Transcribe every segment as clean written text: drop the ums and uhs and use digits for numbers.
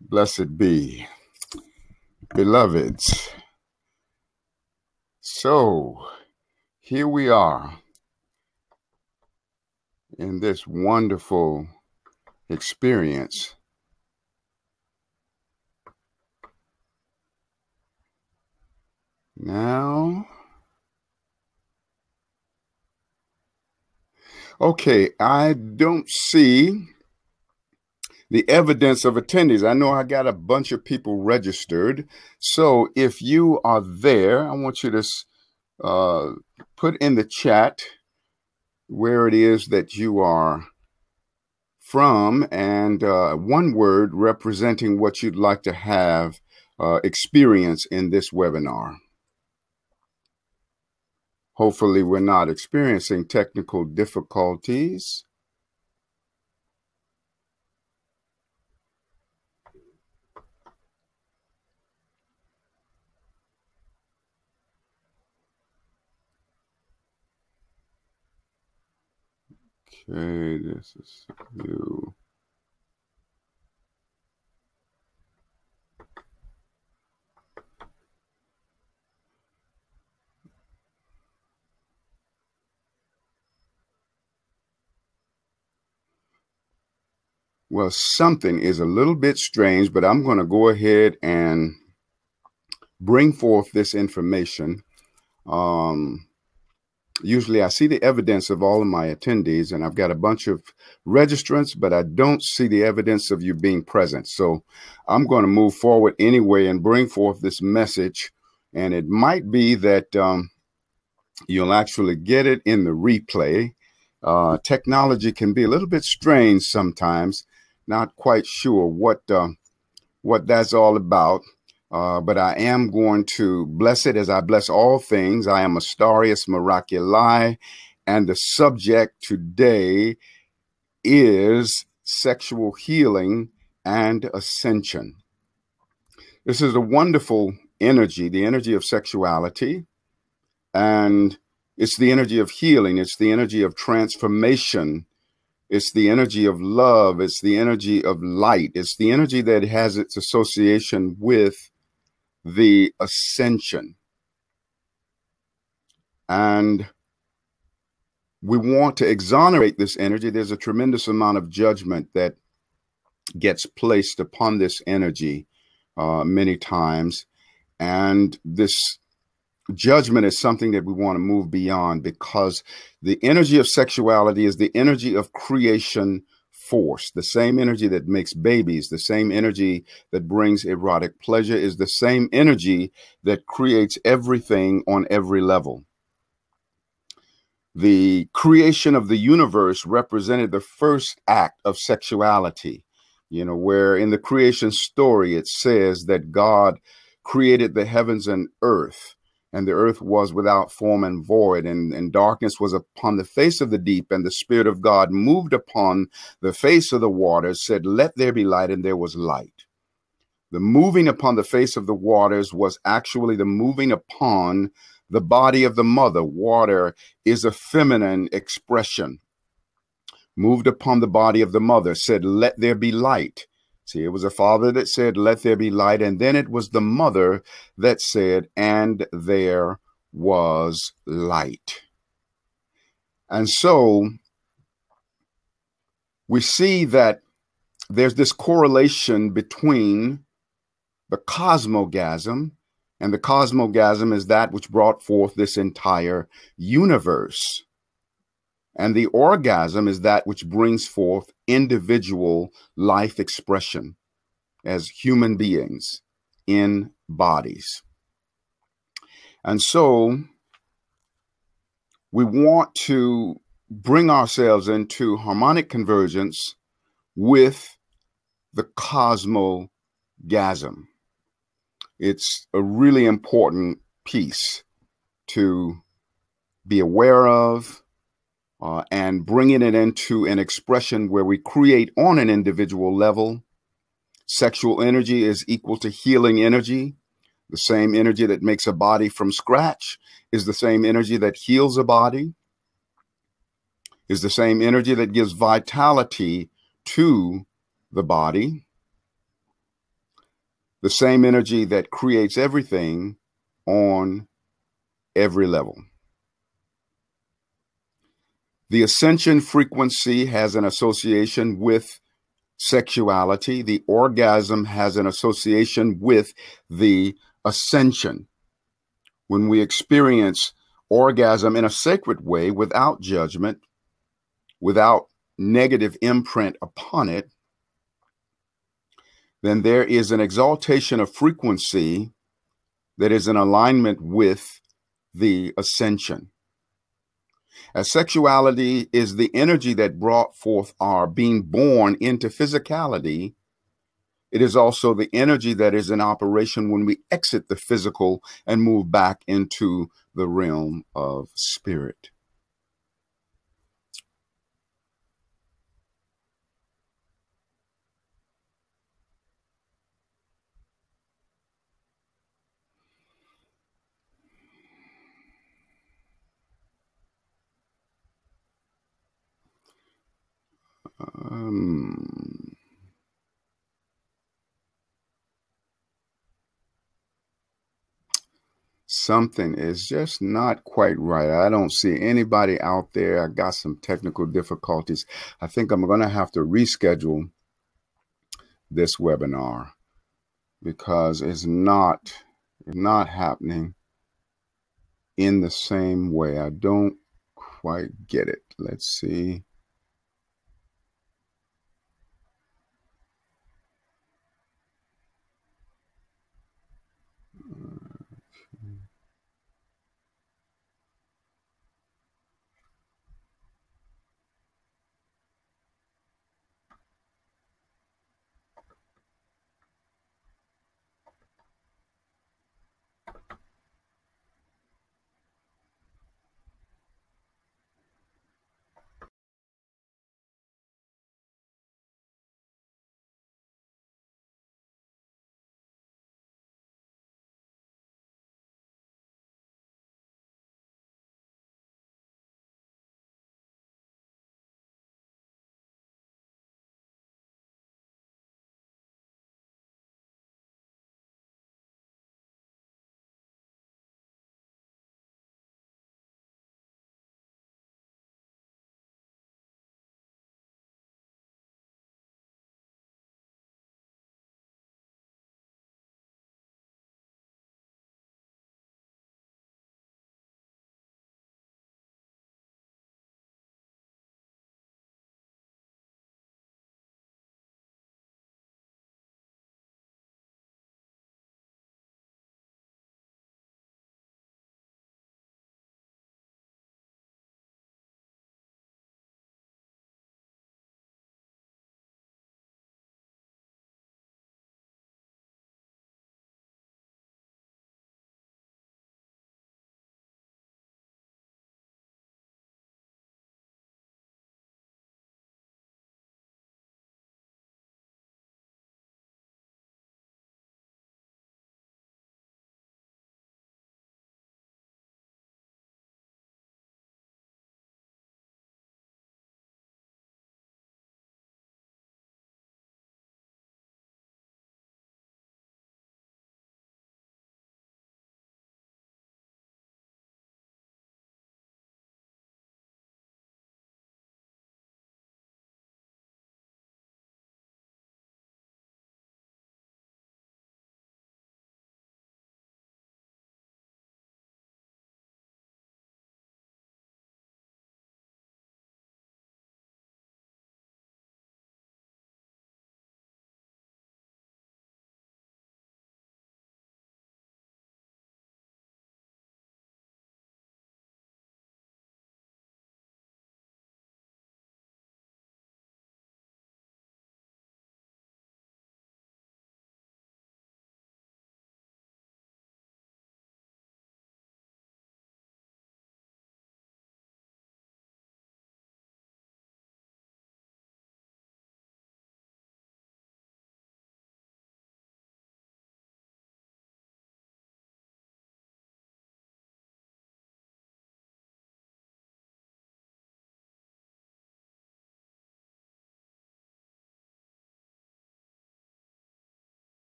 Blessed be, beloveds. So here we are in this wonderful experience. Now, okay, I don't see the evidence of attendees. I know I got a bunch of people registered. So if you are there, I want you to put in the chat where it is that you are from and one word representing what you'd like to have experience in this webinar. Hopefully we're not experiencing technical difficulties. Okay, this is you. Well, something is a little bit strange, but I'm going to go ahead and bring forth this information. Usually I see the evidence of all of my attendees, and I've got a bunch of registrants, but I don't see the evidence of you being present. So I'm going to move forward anyway and bring forth this message. And it might be that you'll actually get it in the replay. Technology can be a little bit strange sometimes. Not quite sure what that's all about. But I am going to bless it as I bless all things. I am Astarius Miraculi, and the subject today is sexual healing and ascension. This is a wonderful energy, the energy of sexuality, and it's the energy of healing. It's the energy of transformation. It's the energy of love. It's the energy of light. It's the energy that has its association with the ascension. And we want to exonerate this energy. There's a tremendous amount of judgment that gets placed upon this energy many times. And this judgment is something that we want to move beyond, because the energy of sexuality is the energy of creation force. The same energy that makes babies, the same energy that brings erotic pleasure, is the same energy that creates everything on every level. The creation of the universe represented the first act of sexuality, where in the creation story it says that God created the heavens and earth. And the earth was without form and void, and darkness was upon the face of the deep, and the Spirit of God moved upon the face of the waters, said, "Let there be light," and there was light. The moving upon the face of the waters was actually the moving upon the body of the mother. Water is a feminine expression. Moved upon the body of the mother, said, "Let there be light." See, it was a father that said, "Let there be light." And then it was the mother that said, "And there was light." And so we see that there's this correlation between the cosmogasm, and the cosmogasm is that which brought forth this entire universe. And the orgasm is that which brings forth individual life expression as human beings in bodies. And so we want to bring ourselves into harmonic convergence with the cosmogasm. It's a really important piece to be aware of, and bringing it into an expression where we create on an individual level. Sexual energy is equal to healing energy. The same energy that makes a body from scratch is the same energy that heals a body. is the same energy that gives vitality to the body, the same energy that creates everything on every level. The ascension frequency has an association with sexuality. The orgasm has an association with the ascension. When we experience orgasm in a sacred way, without judgment, without negative imprint upon it, then there is an exaltation of frequency that is in alignment with the ascension. As sexuality is the energy that brought forth our being born into physicality, it is also the energy that is in operation when we exit the physical and move back into the realm of spirit. Something is just not quite right. I don't see anybody out there. I got some technical difficulties. I think I'm going to have to reschedule this webinar because it's not happening in the same way. I don't quite get it. Let's see.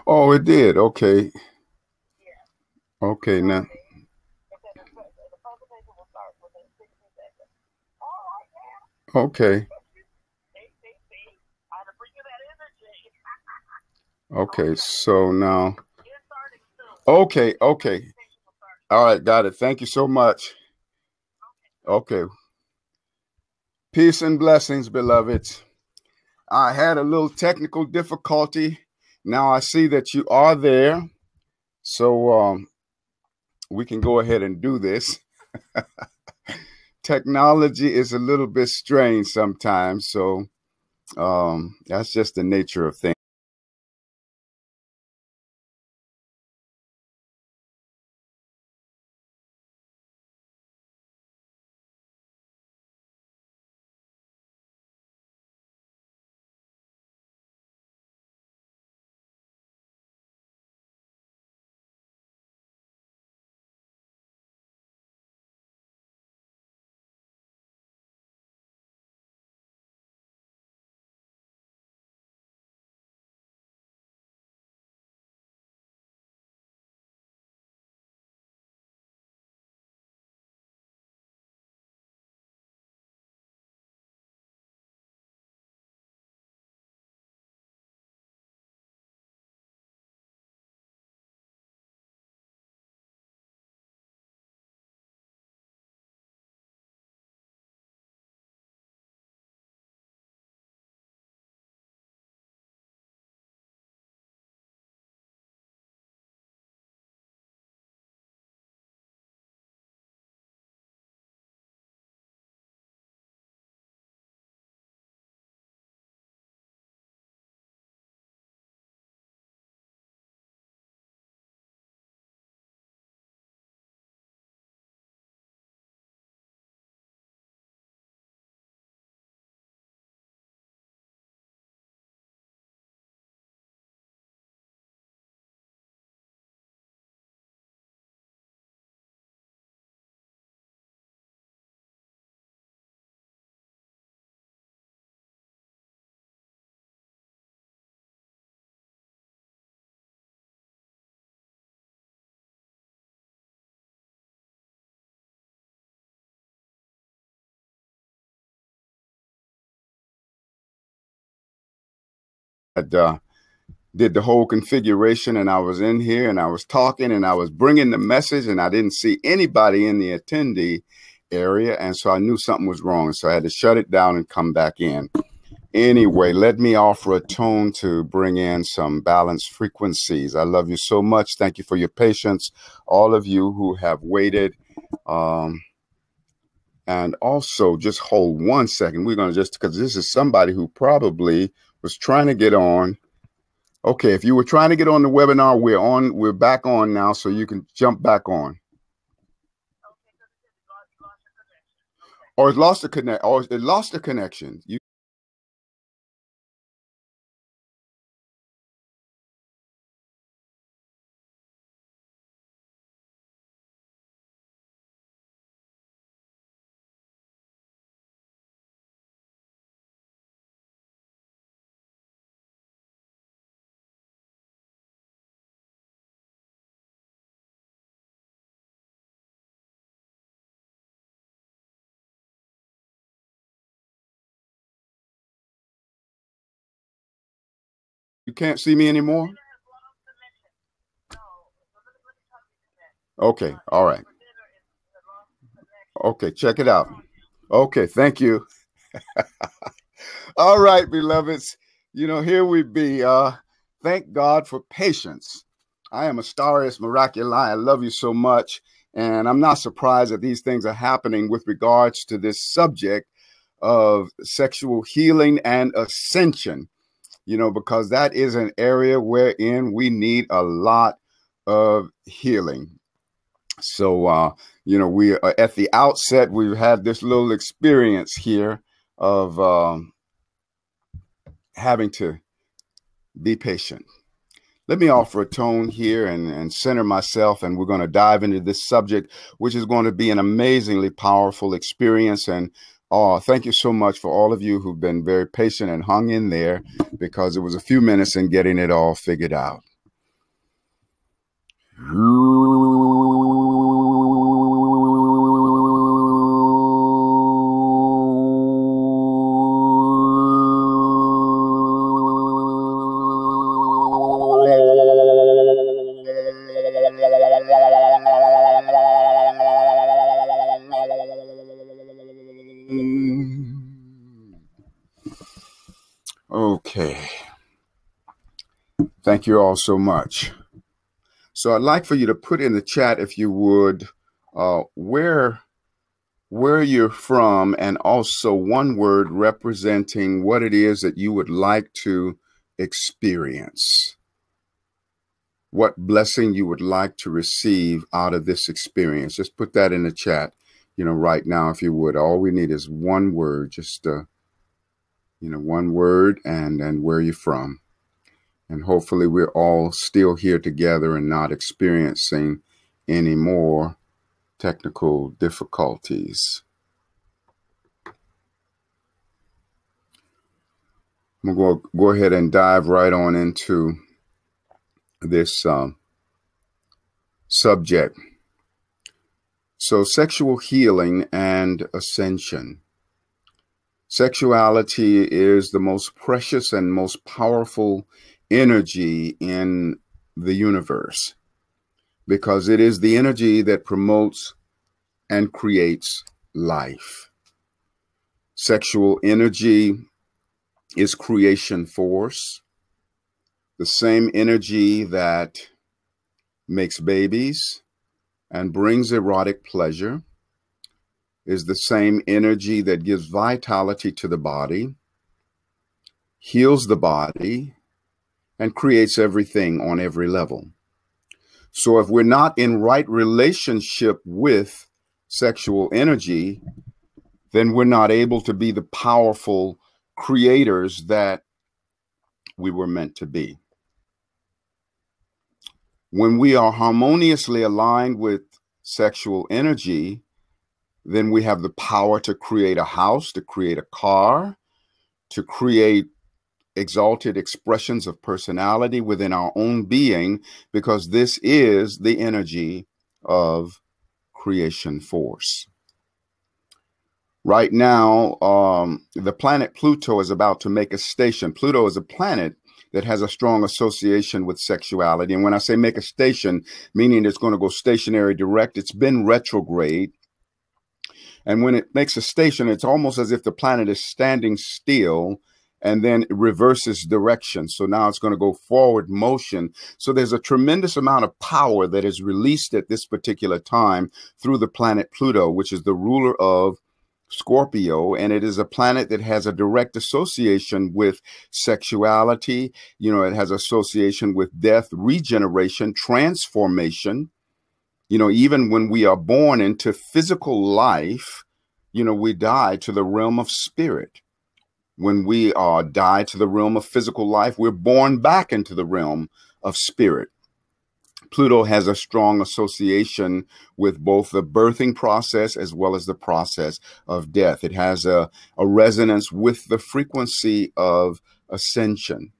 Oh, it did. Okay. Okay. Now. Okay. Okay. So now. Okay. Okay. All right. Got it. Thank you so much. Okay. Peace and blessings, beloveds. I had a little technical difficulty. Now I see that you are there. So we can go ahead and do this. Technology is a little bit strange sometimes. So that's just the nature of things. I did the whole configuration and I was in here and I was talking and I was bringing the message and I didn't see anybody in the attendee area. And so I knew something was wrong. So I had to shut it down and come back in. Anyway, let me offer a tone to bring in some balanced frequencies. I love you so much. Thank you for your patience. All of you who have waited. And also just hold 1 second. We're going to just, because this is somebody who probably was trying to get on. Okay, if you were trying to get on the webinar, we're back on now, so you can jump back on. Or it lost the connect, or it lost the connection. You can't see me anymore? Okay, all right. Okay, check it out. Okay, thank you. All right, beloveds. Here we be. Thank God for patience. I am Astarius Miraculi. I love you so much. And I'm not surprised that these things are happening with regards to this subject of sexual healing and ascension, because that is an area wherein we need a lot of healing. So, we are at the outset, we've had this little experience here of having to be patient. Let me offer a tone here and center myself, and we're going to dive into this subject, which is going to be an amazingly powerful experience. And thank you so much for all of you who've been very patient and hung in there, because it was a few minutes in getting it all figured out. Okay. Thank you all so much. So I'd like for you to put in the chat, if you would, where you're from, and also one word representing what it is that you would like to experience. What blessing you would like to receive out of this experience. Just put that in the chat, right now, if you would. All we need is one word, just, one word and where you're from. And hopefully we're all still here together and not experiencing any more technical difficulties. I'm going to go ahead and dive right on into this subject. So, sexual healing and ascension. Sexuality is the most precious and most powerful energy in the universe, because it is the energy that promotes and creates life. Sexual energy is creation force, the same energy that makes babies and brings erotic pleasure, is the same energy that gives vitality to the body, heals the body, and creates everything on every level. So if we're not in right relationship with sexual energy, then we're not able to be the powerful creators that we were meant to be. When we are harmoniously aligned with sexual energy, then we have the power to create a house, to create a car, to create exalted expressions of personality within our own being, because this is the energy of creation force. Right now, the planet Pluto is about to make a station. Pluto is a planet that has a strong association with sexuality. And when I say make a station, meaning it's going to go stationary direct, it's been retrograde. And when it makes a station, it's almost as if the planet is standing still and then it reverses direction. So now it's going to go forward motion. So there's a tremendous amount of power that is released at this particular time through the planet Pluto, which is the ruler of Scorpio, and it is a planet that has a direct association with sexuality. It has association with death, regeneration, transformation. Even when we are born into physical life, we die to the realm of spirit. When we die to the realm of physical life, we're born back into the realm of spirit. Pluto has a strong association with both the birthing process as well as the process of death. It has a resonance with the frequency of ascension.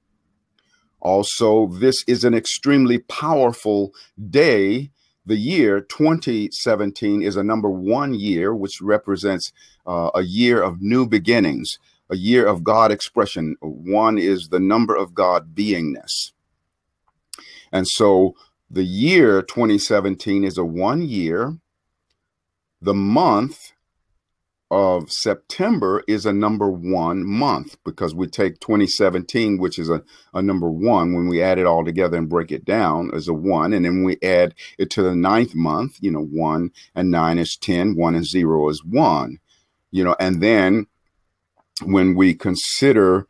Also, this is an extremely powerful day. The year 2017 is a number 1 year, which represents a year of new beginnings, a year of God expression. 1 is the number of God beingness. And so the year 2017 is a 1 year. The month of September is a number 1 month, because we take 2017, which is a number 1. When we add it all together and break it down as a 1, and then we add it to the 9th month, 1 and 9 is 10, 1 and 0 is 1, and then when we consider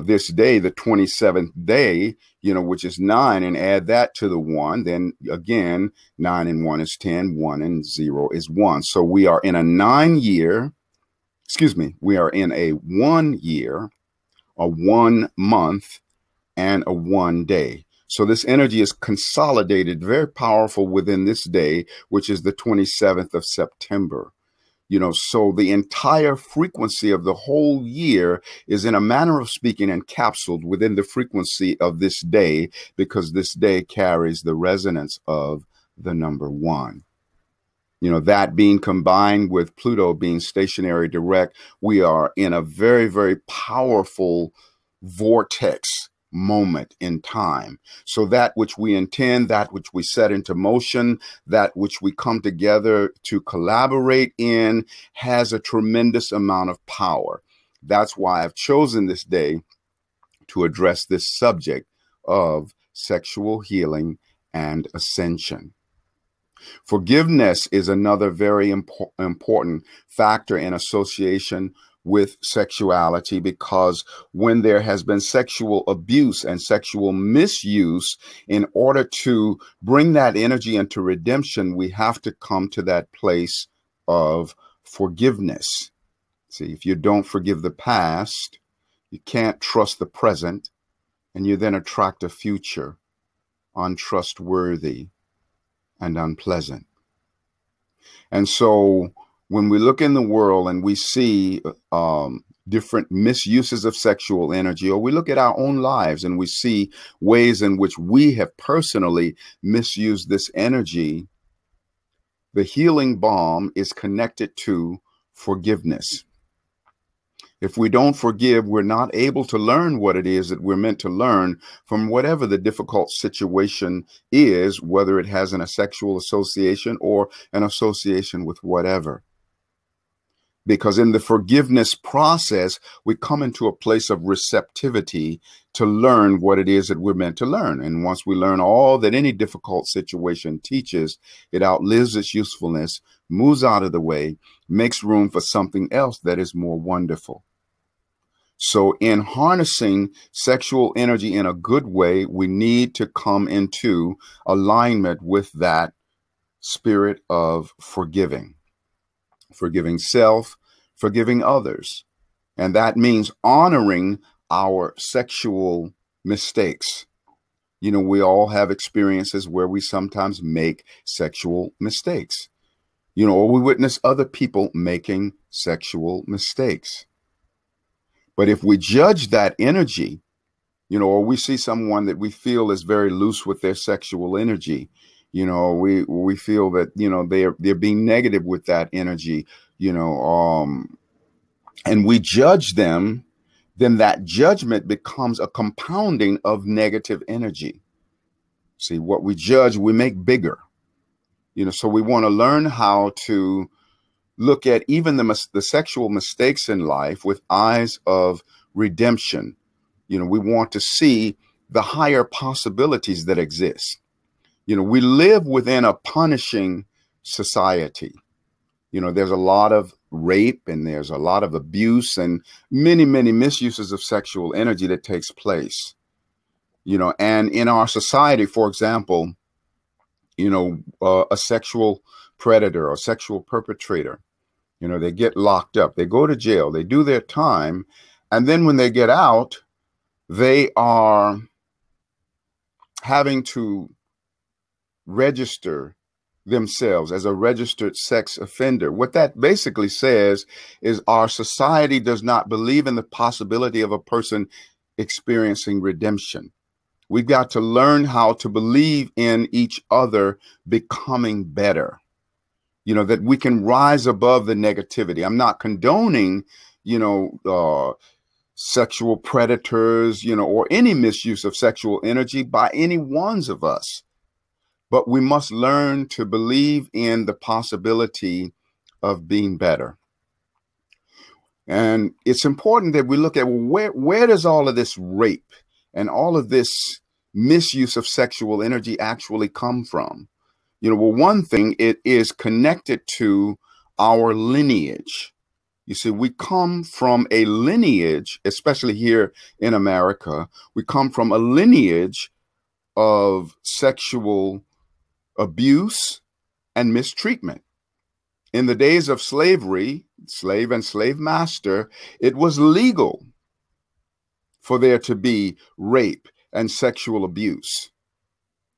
this day, the 27th day, which is 9, and add that to the 1, then again, 9 and 1 is 10, 1 and 0 is 1. So we are in a 1 year, a 1 month, and a 1 day. So this energy is consolidated, very powerful within this day, which is the 27th of September. So the entire frequency of the whole year is, in a manner of speaking, encapsulated within the frequency of this day, because this day carries the resonance of the number 1. That being combined with Pluto being stationary direct, we are in a very, very powerful vortex moment in time. So that which we intend, that which we set into motion, that which we come together to collaborate in has a tremendous amount of power. That's why I've chosen this day to address this subject of sexual healing and ascension. Forgiveness is another very important factor in association with sexuality, because when there has been sexual abuse and sexual misuse, in order to bring that energy into redemption, we have to come to that place of forgiveness. See, if you don't forgive the past, you can't trust the present, and you then attract a future untrustworthy and unpleasant. And so when we look in the world and we see different misuses of sexual energy, or we look at our own lives and we see ways in which we have personally misused this energy, the healing balm is connected to forgiveness. If we don't forgive, we're not able to learn what it is that we're meant to learn from whatever the difficult situation is, whether it has a sexual association or an association with whatever. Because in the forgiveness process, we come into a place of receptivity to learn what it is that we're meant to learn. And once we learn all that any difficult situation teaches, it outlives its usefulness, moves out of the way, makes room for something else that is more wonderful. So in harnessing sexual energy in a good way, we need to come into alignment with that spirit of forgiving self, forgiving others. And that means honoring our sexual mistakes. We all have experiences where we sometimes make sexual mistakes, or we witness other people making sexual mistakes. But if we judge that energy, or we see someone that we feel is very loose with their sexual energy, we feel that, they're being negative with that energy, and we judge them, then that judgment becomes a compounding of negative energy. See, what we judge, we make bigger, so we want to learn how to look at even the sexual mistakes in life with eyes of redemption. We want to see the higher possibilities that exist. We live within a punishing society. There's a lot of rape and there's a lot of abuse and many, many misuses of sexual energy that takes place. And in our society, for example, a sexual predator or sexual perpetrator, they get locked up, they go to jail, they do their time. And then when they get out, they are having to register themselves as a registered sex offender. What that basically says is our society does not believe in the possibility of a person experiencing redemption. We've got to learn how to believe in each other becoming better. That we can rise above the negativity. I'm not condoning, sexual predators, or any misuse of sexual energy by any ones of us. But we must learn to believe in the possibility of being better. And it's important that we look at where does all of this rape and all of this misuse of sexual energy actually come from? One thing, it is connected to our lineage. You see, we come from a lineage, especially here in America, we come from a lineage of sexual abuse and mistreatment. In the days of slavery, slave and slave master, it was legal for there to be rape and sexual abuse.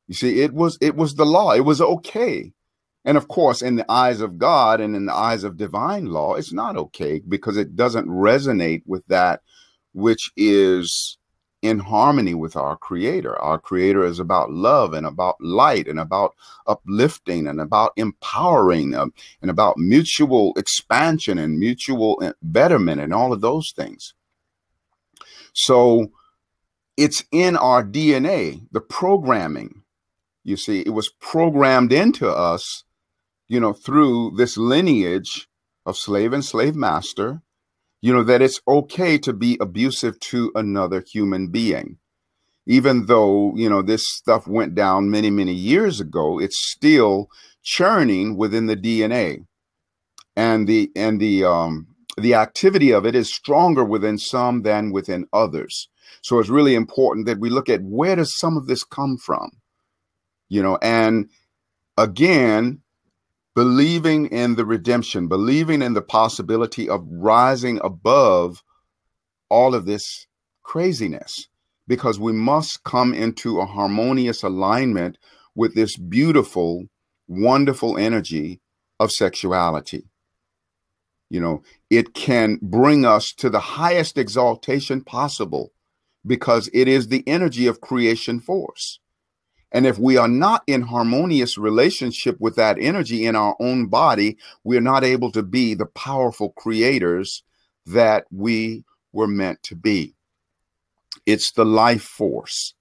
You see, it was the law. It was okay. And of course, in the eyes of God and in the eyes of divine law, it's not okay because it doesn't resonate with that which is in harmony with our Creator. Our Creator is about love and about light and about uplifting and about empowering and about mutual expansion and mutual betterment and all of those things. So it's in our DNA, the programming. You see, it was programmed into us, through this lineage of slave and slave master, that it's okay to be abusive to another human being. Even though, this stuff went down many, many years ago, it's still churning within the DNA. And the activity of it is stronger within some than within others. So it's really important that we look at, where does some of this come from? And again, believing in the redemption, believing in the possibility of rising above all of this craziness, because we must come into a harmonious alignment with this beautiful, wonderful energy of sexuality. It can bring us to the highest exaltation possible, because it is the energy of creation force. And if we are not in harmonious relationship with that energy in our own body, we're not able to be the powerful creators that we were meant to be. It's the life force.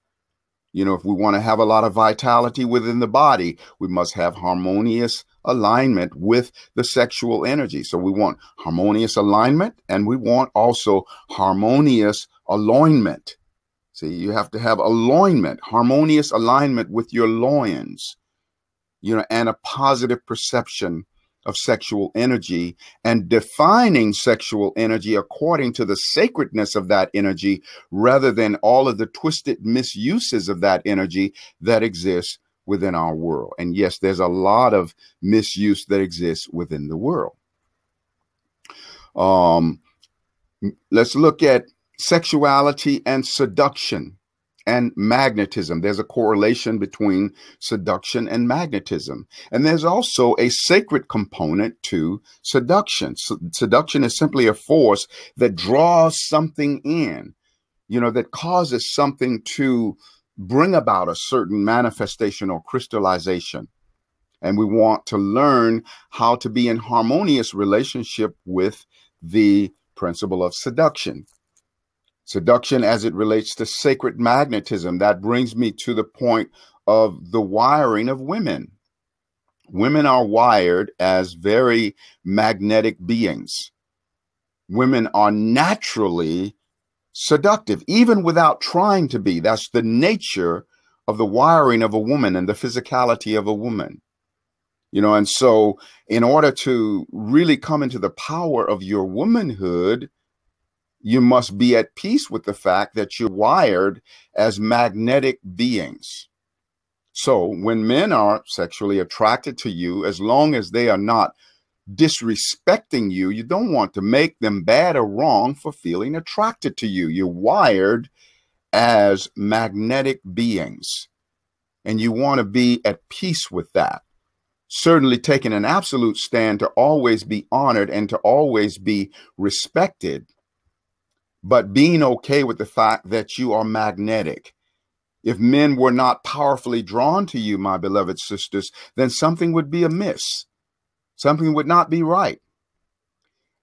If we want to have a lot of vitality within the body, we must have harmonious alignment with the sexual energy. So we want harmonious alignment, and we want also harmonious alignment. See, you have to have alignment, harmonious alignment with your loins, and a positive perception of sexual energy, and defining sexual energy according to the sacredness of that energy, rather than all of the twisted misuses of that energy that exists within our world. And yes, there's a lot of misuse that exists within the world. Let's look at sexuality and seduction and magnetism. There's a correlation between seduction and magnetism. And there's also a sacred component to seduction. Seduction is simply a force that draws something in, that causes something to bring about a certain manifestation or crystallization. And we want to learn how to be in harmonious relationship with the principle of seduction. Seduction as it relates to sacred magnetism. That brings me to the point of the wiring of women. Women are wired as very magnetic beings. Women are naturally seductive, even without trying to be. That's the nature of the wiring of a woman and the physicality of a woman. And so in order to really come into the power of your womanhood, you must be at peace with the fact that you're wired as magnetic beings. So when men are sexually attracted to you, as long as they are not disrespecting you, you don't want to make them bad or wrong for feeling attracted to you. You're wired as magnetic beings, and you want to be at peace with that. Certainly taking an absolute stand to always be honored and to always be respected, but being okay with the fact that you are magnetic. If men were not powerfully drawn to you, my beloved sisters, then something would be amiss. Something would not be right.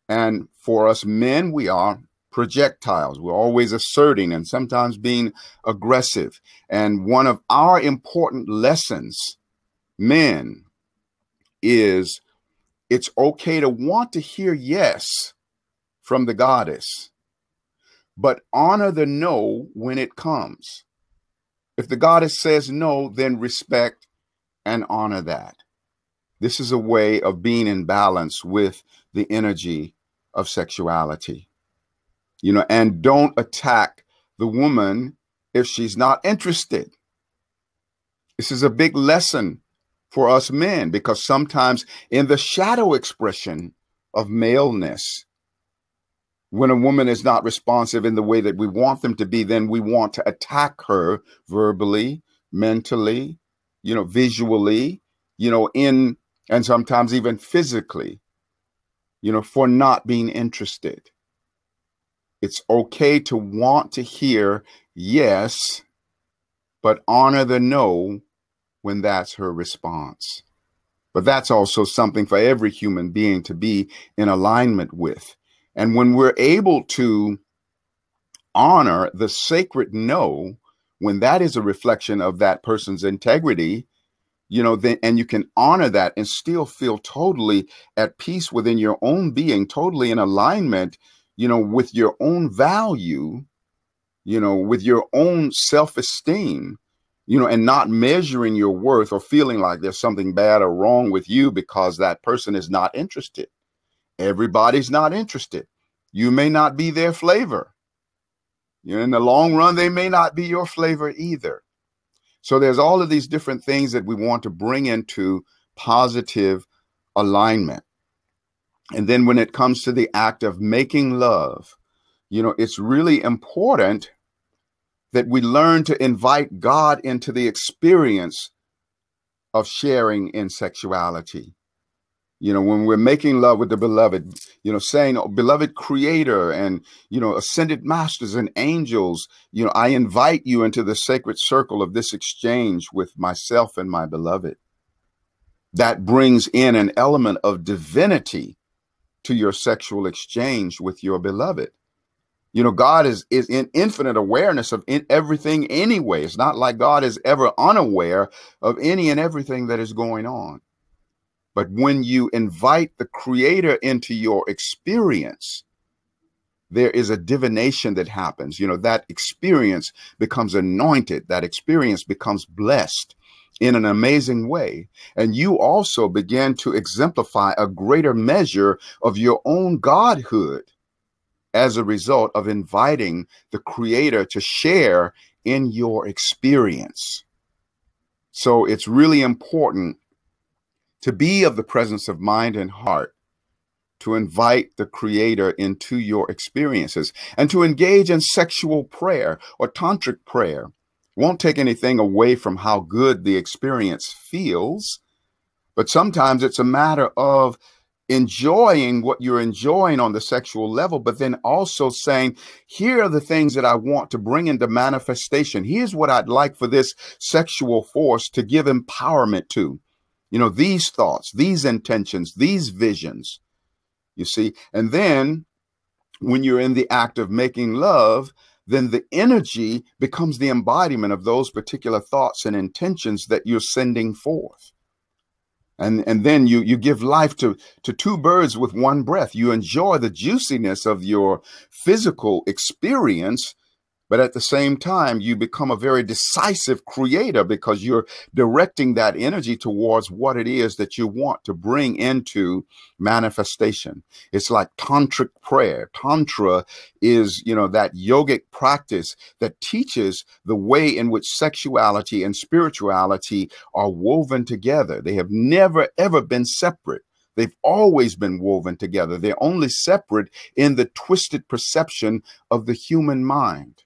And for us men, we are projectiles. We're always asserting and sometimes being aggressive. And one of our important lessons, men, is it's okay to want to hear yes from the goddess, but honor the no when it comes. If the goddess says no, then respect and honor that. This is a way of being in balance with the energy of sexuality. And don't attack the woman if she's not interested. This is a big lesson for us men, because sometimes in the shadow expression of maleness, when a woman is not responsive in the way that we want them to be, then we want to attack her verbally, mentally, visually, and sometimes even physically, for not being interested. It's okay to want to hear yes, but honor the no when that's her response. But that's also something for every human being to be in alignment with. And when we're able to honor the sacred no, when that is a reflection of that person's integrity, then, and you can honor that and still feel totally at peace within your own being, totally in alignment, with your own value, with your own self-esteem, and not measuring your worth or feeling like there's something bad or wrong with you because that person is not interested. Everybody's not interested. You may not be their flavor. In the long run, they may not be your flavor either. So there's all of these different things that we want to bring into positive alignment. And then when it comes to the act of making love, it's really important that we learn to invite God into the experience of sharing in sexuality. When we're making love with the beloved, saying, oh, beloved creator and, ascended masters and angels, I invite you into the sacred circle of this exchange with myself and my beloved. That brings in an element of divinity to your sexual exchange with your beloved. God is in infinite awareness of everything anyway. It's not like God is ever unaware of any and everything that is going on. But when you invite the creator into your experience, there is a divination that happens. That experience becomes anointed. That experience becomes blessed in an amazing way. And you also begin to exemplify a greater measure of your own godhood as a result of inviting the creator to share in your experience. So it's really important to be of the presence of mind and heart, to invite the creator into your experiences, and to engage in sexual prayer or tantric prayer. Won't take anything away from how good the experience feels, but sometimes it's a matter of enjoying what you're enjoying on the sexual level, but then also saying, here are the things that I want to bring into manifestation. Here's what I'd like for this sexual force to give empowerment to. These thoughts, these intentions, these visions, you see. And then when you're in the act of making love, then the energy becomes the embodiment of those particular thoughts and intentions that you're sending forth. And then you give life to two birds with one breath. You enjoy the juiciness of your physical experience, but at the same time, you become a very decisive creator because you're directing that energy towards what it is that you want to bring into manifestation. It's like tantric prayer. Tantra is, that yogic practice that teaches the way in which sexuality and spirituality are woven together. They have never, ever been separate. They've always been woven together. They're only separate in the twisted perception of the human mind.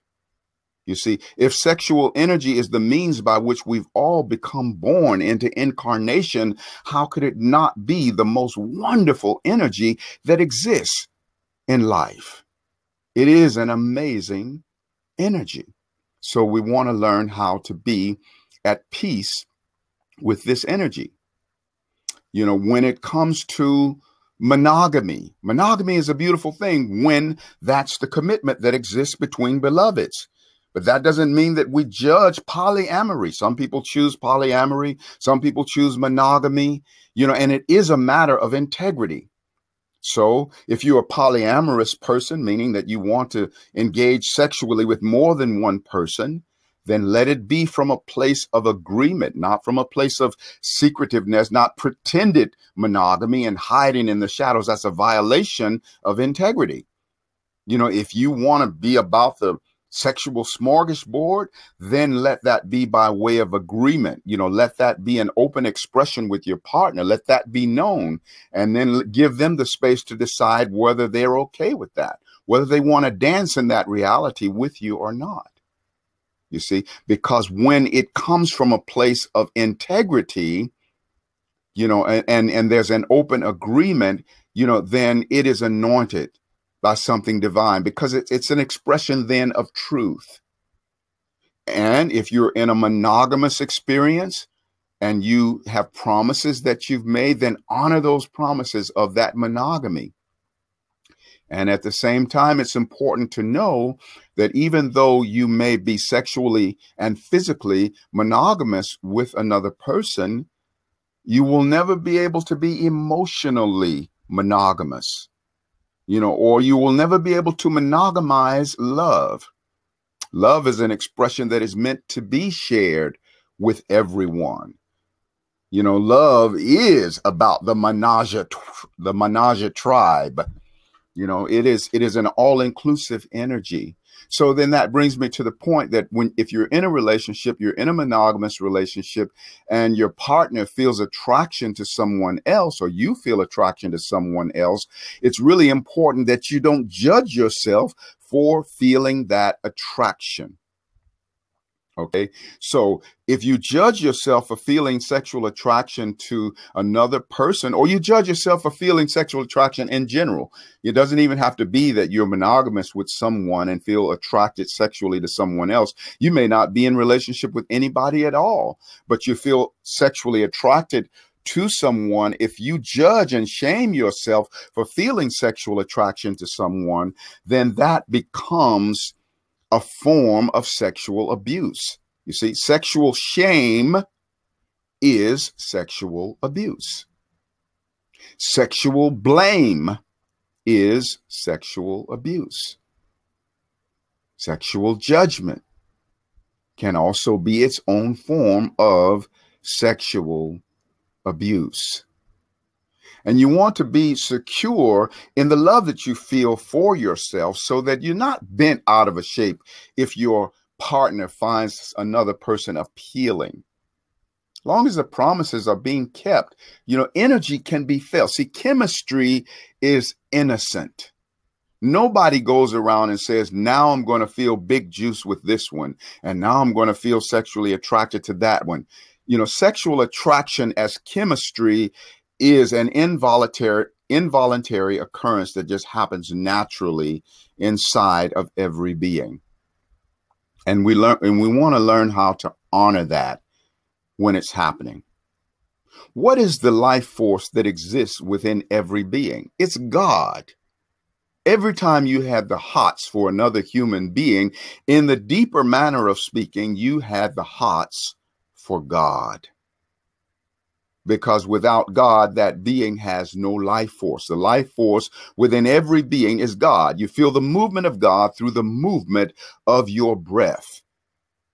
You see, if sexual energy is the means by which we've all become born into incarnation, how could it not be the most wonderful energy that exists in life? It is an amazing energy. So we want to learn how to be at peace with this energy. When it comes to monogamy, monogamy is a beautiful thing when that's the commitment that exists between beloveds. But that doesn't mean that we judge polyamory. Some people choose polyamory. Some people choose monogamy, and it is a matter of integrity. So if you're a polyamorous person, meaning that you want to engage sexually with more than one person, then let it be from a place of agreement, not from a place of secretiveness, not pretended monogamy and hiding in the shadows. That's a violation of integrity. If you want to be about the sexual smorgasbord, then let that be by way of agreement. Let that be an open expression with your partner. Let that be known, and then give them the space to decide whether they're okay with that, whether they want to dance in that reality with you or not. You see, because when it comes from a place of integrity, and there's an open agreement, then it is anointed. by something divine, because it's an expression then of truth. And if you're in a monogamous experience and you have promises that you've made, then honor those promises of that monogamy. And at the same time, it's important to know that even though you may be sexually and physically monogamous with another person, you will never be able to be emotionally monogamous, or you will never be able to monogamize love. Love is an expression that is meant to be shared with everyone. Love is about the menage tribe. It is an all-inclusive energy. So then that brings me to the point that if you're in a relationship, you're in a monogamous relationship, and your partner feels attraction to someone else, or you feel attraction to someone else, it's really important that you don't judge yourself for feeling that attraction. Okay, so if you judge yourself for feeling sexual attraction to another person, or you judge yourself for feeling sexual attraction in general, it doesn't even have to be that you're monogamous with someone and feel attracted sexually to someone else. You may not be in relationship with anybody at all, but you feel sexually attracted to someone. If you judge and shame yourself for feeling sexual attraction to someone, then that becomes a form of sexual abuse. You see, sexual shame is sexual abuse. Sexual blame is sexual abuse. Sexual judgment can also be its own form of sexual abuse. And you want to be secure in the love that you feel for yourself, so that you're not bent out of a shape if your partner finds another person appealing. As long as the promises are being kept, energy can be felt. See, chemistry is innocent. Nobody goes around and says, now I'm going to feel big juice with this one, and now I'm going to feel sexually attracted to that one. Sexual attraction as chemistry is an involuntary occurrence that just happens naturally inside of every being. And we want to learn how to honor that when it's happening. What is the life force that exists within every being? It's God. Every time you had the hots for another human being, in the deeper manner of speaking, you had the hots for God. Because without God, that being has no life force. The life force within every being is God. You feel the movement of God through the movement of your breath.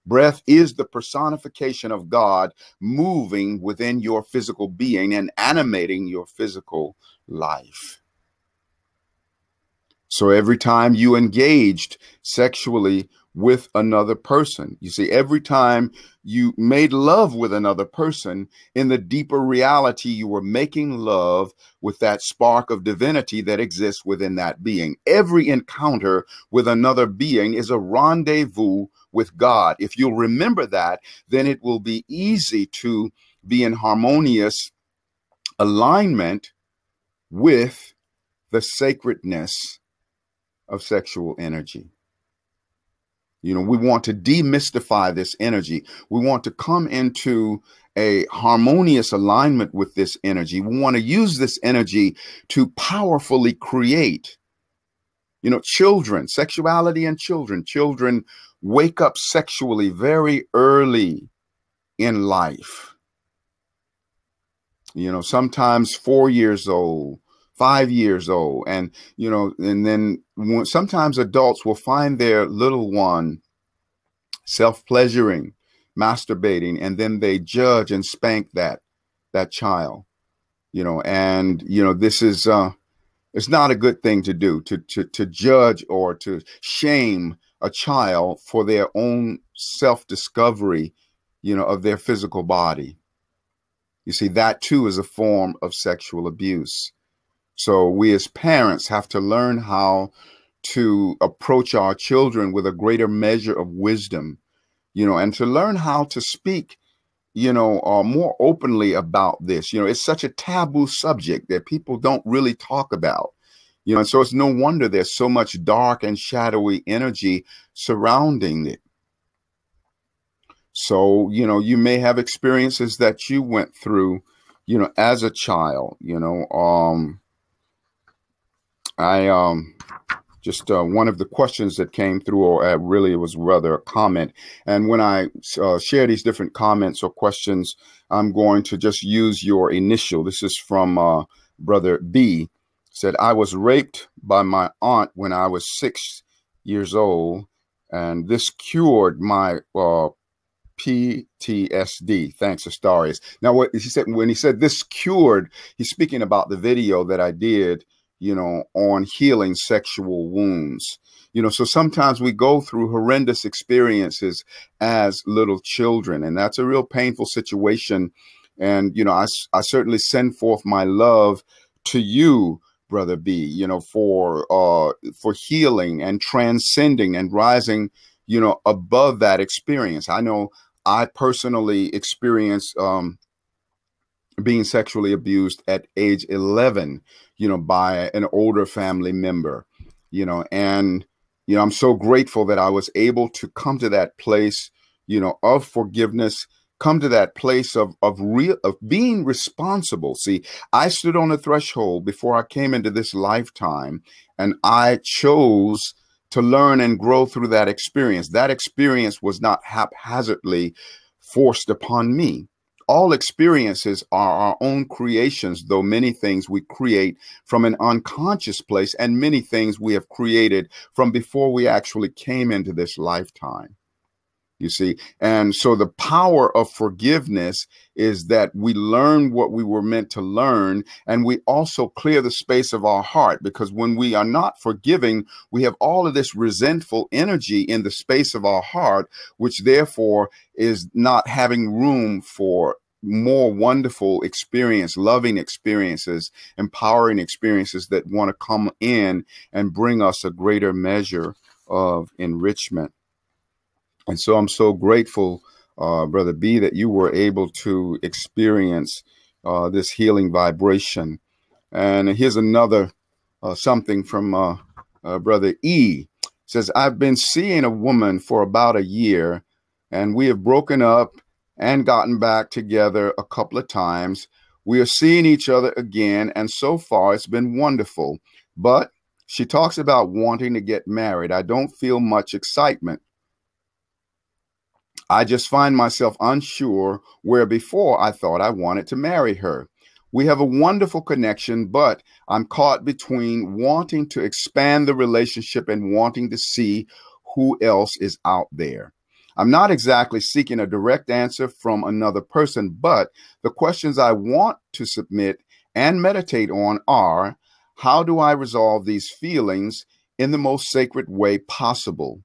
Breath is the personification of God moving within your physical being and animating your physical life. So every time you engaged sexually with another person, you see, every time you made love with another person, in the deeper reality, you were making love with that spark of divinity that exists within that being. Every encounter with another being is a rendezvous with God. If you'll remember that, then it will be easy to be in harmonious alignment with the sacredness of sexual energy. We want to demystify this energy. We want to come into a harmonious alignment with this energy. We want to use this energy to powerfully create, children, sexuality and children. Children wake up sexually very early in life. Sometimes 4 years old, 5 years old. And, and then sometimes adults will find their little one self-pleasuring, masturbating, and then they judge and spank that child, this is, it's not a good thing to do, to judge or to shame a child for their own self-discovery, of their physical body. You see, that too is a form of sexual abuse. So we as parents have to learn how to approach our children with a greater measure of wisdom, and to learn how to speak, more openly about this. It's such a taboo subject that people don't really talk about. And so it's no wonder there's so much dark and shadowy energy surrounding it. So, you may have experiences that you went through, as a child. I just one of the questions that came through, or really it was rather a comment. And when I share these different comments or questions, I'm going to just use your initial. This is from Brother B. Said, I was raped by my aunt when I was 6 years old, and this cured my PTSD. Thanks, Astarius. Now, what he said, when he said this cured, he's speaking about the video that I did, on healing sexual wounds. So sometimes we go through horrendous experiences as little children, and that's a real painful situation. And, I certainly send forth my love to you, Brother B, for healing and transcending and rising, above that experience. I know I personally experienced being sexually abused at age 11, by an older family member, and, I'm so grateful that I was able to come to that place, of forgiveness, come to that place of being responsible. See, I stood on the threshold before I came into this lifetime, and I chose to learn and grow through that experience. That experience was not haphazardly forced upon me. All experiences are our own creations, though many things we create from an unconscious place, and many things we have created from before we actually came into this lifetime. You see, and so the power of forgiveness is that we learn what we were meant to learn, and we also clear the space of our heart, because when we are not forgiving, we have all of this resentful energy in the space of our heart, which therefore is not having room for more wonderful experience, loving experiences, empowering experiences that want to come in and bring us a greater measure of enrichment. And so I'm so grateful, Brother B, that you were able to experience this healing vibration. And here's another something from Brother E. It says, I've been seeing a woman for about a year, and we have broken up and gotten back together a couple of times. We are seeing each other again, and so far it's been wonderful. But she talks about wanting to get married. I don't feel much excitement. I just find myself unsure, where before I thought I wanted to marry her. We have a wonderful connection, but I'm caught between wanting to expand the relationship and wanting to see who else is out there. I'm not exactly seeking a direct answer from another person, but the questions I want to submit and meditate on are, how do I resolve these feelings in the most sacred way possible?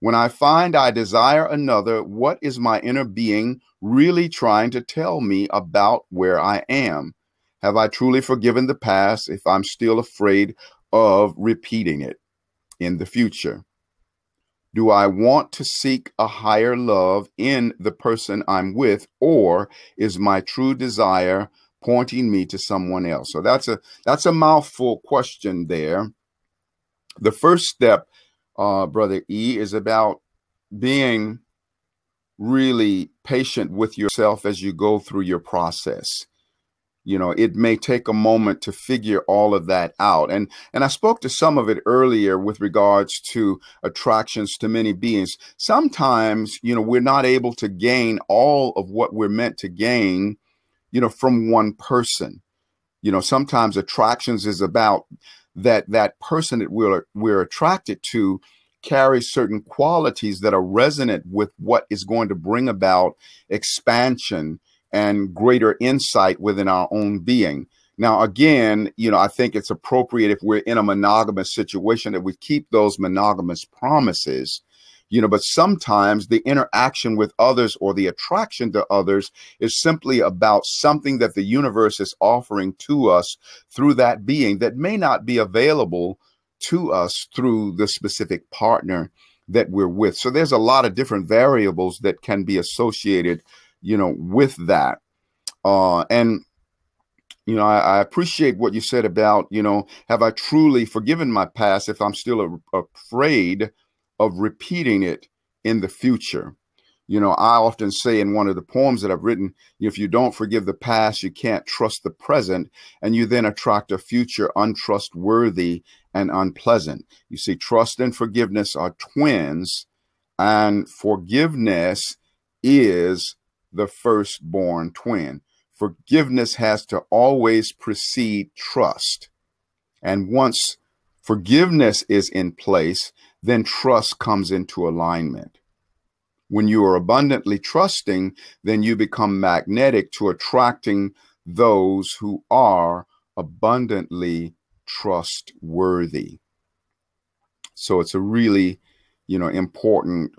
When I find I desire another, what is my inner being really trying to tell me about where I am? Have I truly forgiven the past if I'm still afraid of repeating it in the future? Do I want to seek a higher love in the person I'm with, or is my true desire pointing me to someone else? So that's a mouthful question there. The first step, Brother E, is about being really patient with yourself as you go through your process. It may take a moment to figure all of that out. And I spoke to some of it earlier with regards to attractions to many beings. Sometimes, we're not able to gain all of what we're meant to gain, from one person. Sometimes attractions is about that person that we're attracted to carries certain qualities that are resonant with what is going to bring about expansion and greater insight within our own being. Now, again, I think it's appropriate if we're in a monogamous situation that we keep those monogamous promises, but sometimes the interaction with others or the attraction to others is simply about something that the universe is offering to us through that being that may not be available to us through the specific partner that we're with. So there's a lot of different variables that can be associated, with that. And I appreciate what you said about, have I truly forgiven my past if I'm still afraid of repeating it in the future? I often say in one of the poems that I've written, if you don't forgive the past, you can't trust the present, and you then attract a future untrustworthy and unpleasant. You see, trust and forgiveness are twins, and forgiveness is the firstborn twin. Forgiveness has to always precede trust. And once forgiveness is in place, then trust comes into alignment. When you are abundantly trusting, then you become magnetic to attracting those who are abundantly trustworthy. So it's a really, important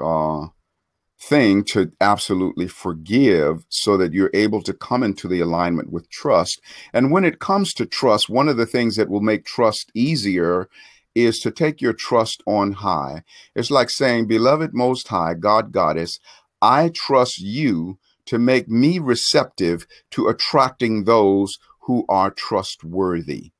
thing to absolutely forgive so that you're able to come into the alignment with trust. And when it comes to trust, one of the things that will make trust easier is to take your trust on high. It's like saying, beloved Most High, God, Goddess, I trust you to make me receptive to attracting those who are trustworthy.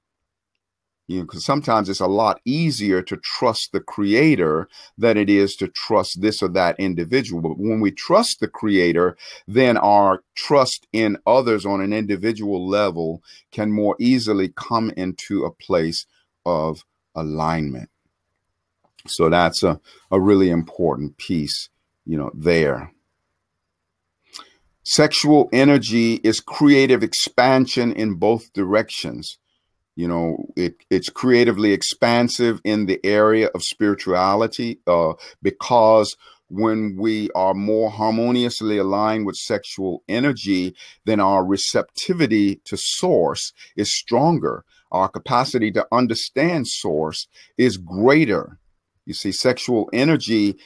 Because sometimes it's a lot easier to trust the Creator than it is to trust this or that individual. But when we trust the Creator, then our trust in others on an individual level can more easily come into a place of alignment. So that's a really important piece, there. Sexual energy is creative expansion in both directions. It's creatively expansive in the area of spirituality, because when we are more harmoniously aligned with sexual energy, then our receptivity to source is stronger. Our capacity to understand source is greater. You see, sexual energy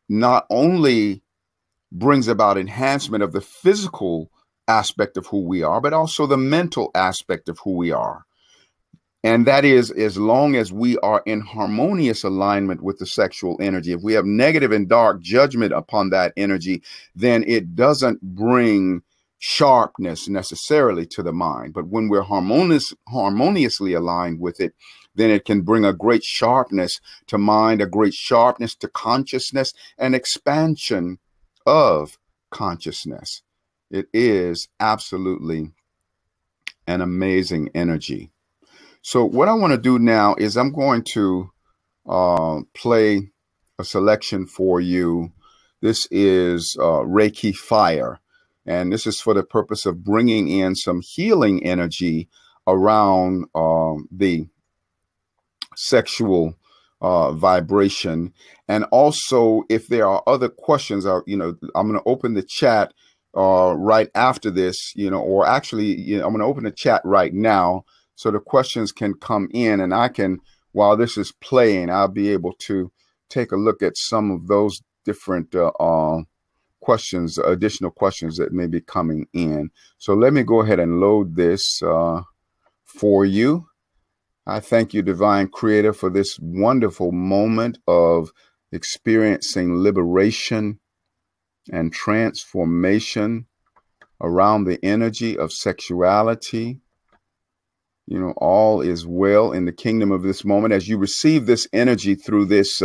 not only brings about enhancement of the physical aspect of who we are, but also the mental aspect of who we are. And that is, as long as we are in harmonious alignment with the sexual energy. If we have negative and dark judgment upon that energy, then it doesn't bring sharpness necessarily to the mind. But when we're harmoniously aligned with it, then it can bring a great sharpness to mind, a great sharpness to consciousness, and expansion of consciousness. It is absolutely an amazing energy. So what I want to do now is I'm going to play a selection for you. This is Reiki Fire, and this is for the purpose of bringing in some healing energy around the sexual vibration. And also, if there are other questions, I'm going to open the chat right after this, or actually, I'm going to open the chat right now. So the questions can come in, and I can, while this is playing, I'll be able to take a look at some of those different questions, additional questions that may be coming in. So let me go ahead and load this for you. I thank you, Divine Creator, for this wonderful moment of experiencing liberation and transformation around the energy of sexuality. All is well in the kingdom of this moment. As you receive this energy through this,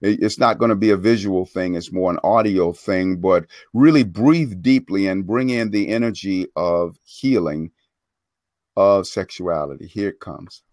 it's not going to be a visual thing. It's more an audio thing, but really breathe deeply and bring in the energy of healing of sexuality. Here it comes.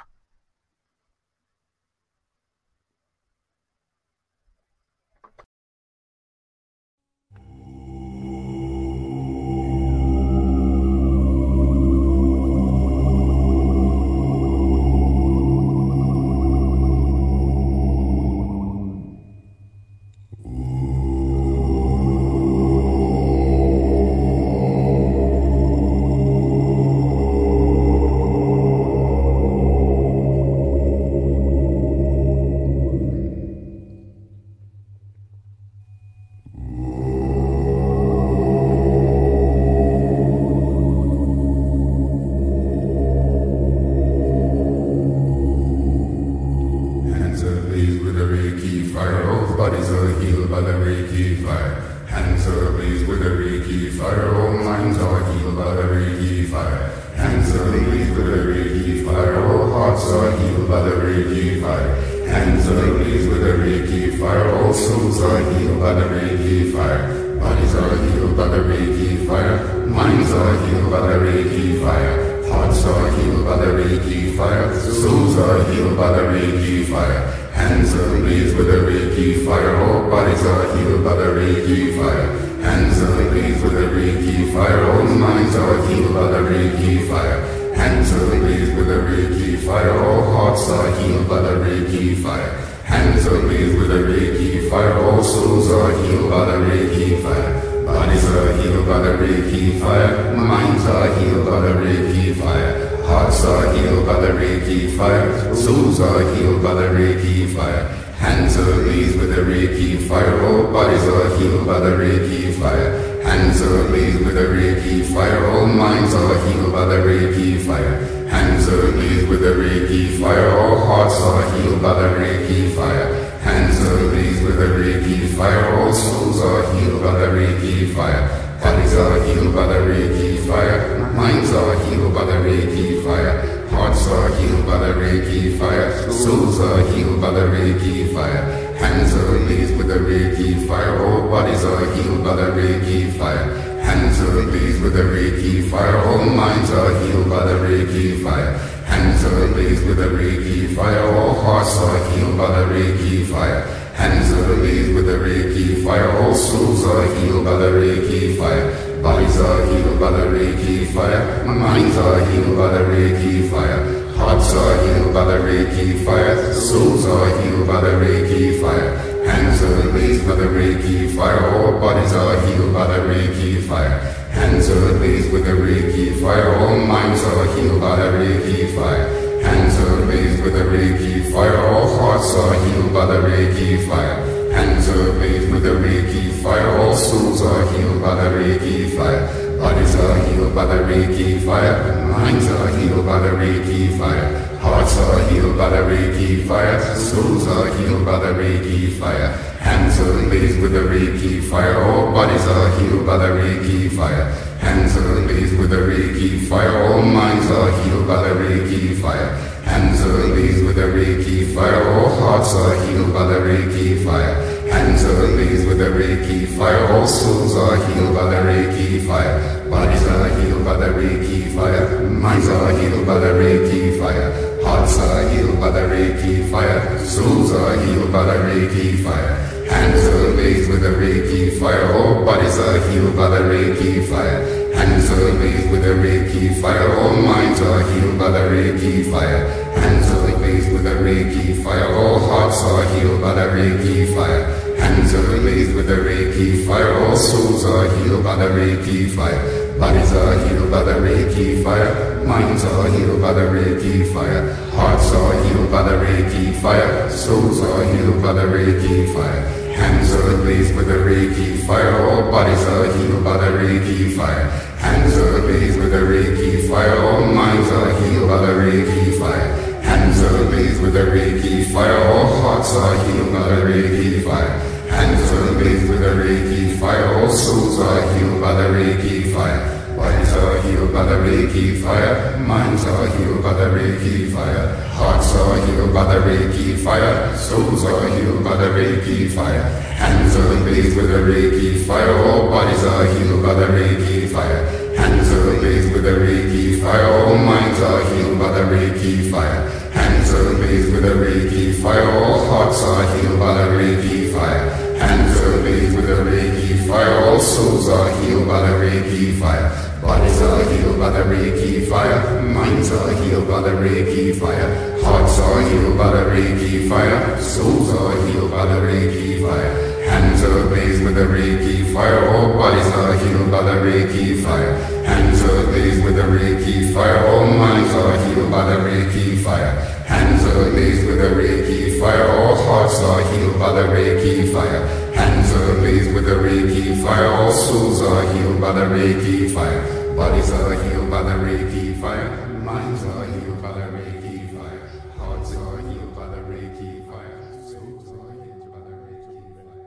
Hands are ablaze with the Reiki fire. All hearts are healed by the Reiki fire. Hands are ablaze with the Reiki fire. All souls are healed by the Reiki fire. Bodies are healed by the Reiki fire. Minds are healed by the Reiki fire. Hearts are healed by the Reiki fire. Souls are healed by the Reiki fire. Hands are ablaze with the Reiki fire. All bodies are healed by the Reiki fire. Hands are ablaze with the Reiki fire. All minds are healed by the Reiki fire. Hands are ablaze with the Reiki fire. All hearts are healed by the Reiki fire. Hands are ablaze with the Reiki fire. All souls are healed by the Reiki fire. Bodies are healed by the Reiki fire. Minds are healed by the Reiki fire. Hearts are healed by the Reiki fire. Souls are healed by the Reiki fire. Hands are ablaze with the Reiki fire. All bodies are healed by the Reiki fire. Hands are ablaze with the Reiki fire. All minds are healed by the Reiki fire. Hands are ablaze with the Reiki fire. All hearts are healed by the Reiki fire. Hands are ablaze with the Reiki fire. All souls are healed by the Reiki fire. Bodies are healed by the Reiki fire. Minds are healed by the Reiki fire. Hearts are healed by the Reiki fire. Souls are healed by the Reiki fire. Hands are ablaze with the Reiki fire. All bodies are healed by the Reiki fire. Hands are ablaze with the Reiki fire. All minds are healed by the Reiki fire. Hands are ablaze with the Reiki fire. All hearts are healed by the Reiki fire. Hands are ablaze with the Reiki fire. All souls are healed by the Reiki fire. Bodies are healed by the Reiki fire. Minds are healed by the Reiki fire. Hearts are healed by the Reiki fire. Souls are healed by the Reiki fire. Hands are ablaze by the Reiki fire. All bodies are healed by the Reiki fire. Hands are ablaze with the Reiki fire. All minds are healed by the Reiki fire. Hands are ablaze with the Reiki fire. All hearts are healed by the Reiki fire. Hands are ablaze with the Reiki fire. All souls are healed by the Reiki fire. Bodies are healed by the Reiki fire. Minds are healed by the Reiki fire. Hearts are healed by the Reiki fire. Souls are healed by the Reiki fire. Hands are ablaze with the Reiki fire. All bodies are healed by the Reiki fire. Hands are ablaze with the Reiki fire. All minds are healed by the Reiki fire. Hands are ablaze with the Reiki fire. All hearts are healed by the Reiki fire. Hands are ablaze with the Reiki fire. All souls are healed by the Reiki fire. Bodies are healed by the Reiki fire. Minds are healed by the Reiki fire. Hearts are healed by the Reiki fire. Souls are healed by the Reiki fire. Hands are ablaze with the Reiki fire. All bodies are healed by the Reiki fire. Hands are ablaze with the Reiki fire. All minds are healed by the Reiki fire. Hands are ablaze with the Reiki fire. All hearts are healed by the Reiki fire. Hands are ablaze with the Reiki fire. All souls are healed by the Reiki fire. Bodies are healed by the Reiki fire. Minds are healed by the Reiki fire. Hearts are healed by the Reiki fire. Souls are healed by the Reiki fire. Hands are ablaze with the Reiki fire. All bodies are healed by the Reiki fire. Hands are ablaze with the Reiki fire. All minds are healed by the Reiki fire. Hands are ablaze with the Reiki fire. All hearts are healed by the Reiki fire. Hands are ablaze with the Reiki fire. All souls are healed by the Reiki fire. Bodies are healed by the Reiki fire. Minds are healed by the Reiki fire. Hearts are healed by the Reiki fire. Souls are healed by the Reiki fire. Hands are ablaze with the Reiki fire. All bodies are healed by the Reiki fire. Hands are ablaze with the Reiki fire. All minds are healed by the Reiki fire. Hands are ablaze with the Reiki fire. All hearts are healed by the Reiki fire. Hands are ablaze with the Reiki fire. All souls are healed by the Reiki fire. Bodies are healed by the Reiki fire. Minds are healed by the Reiki fire. Hearts are healed by the Reiki fire. Souls are healed by the Reiki fire. Hands are ablaze with the Reiki fire. All bodies are healed by the Reiki fire. Hands are ablaze with the Reiki fire. All minds are healed by the Reiki fire. Hands are ablaze with the Reiki fire. All hearts are healed by the Reiki fire. Hands are ablaze with the Reiki fire. All souls are healed by the Reiki fire. Bodies are healed by the Reiki fire. Minds are healed by the Reiki fire. Hearts are healed by the Reiki fire. Souls are healed by the Reiki fire.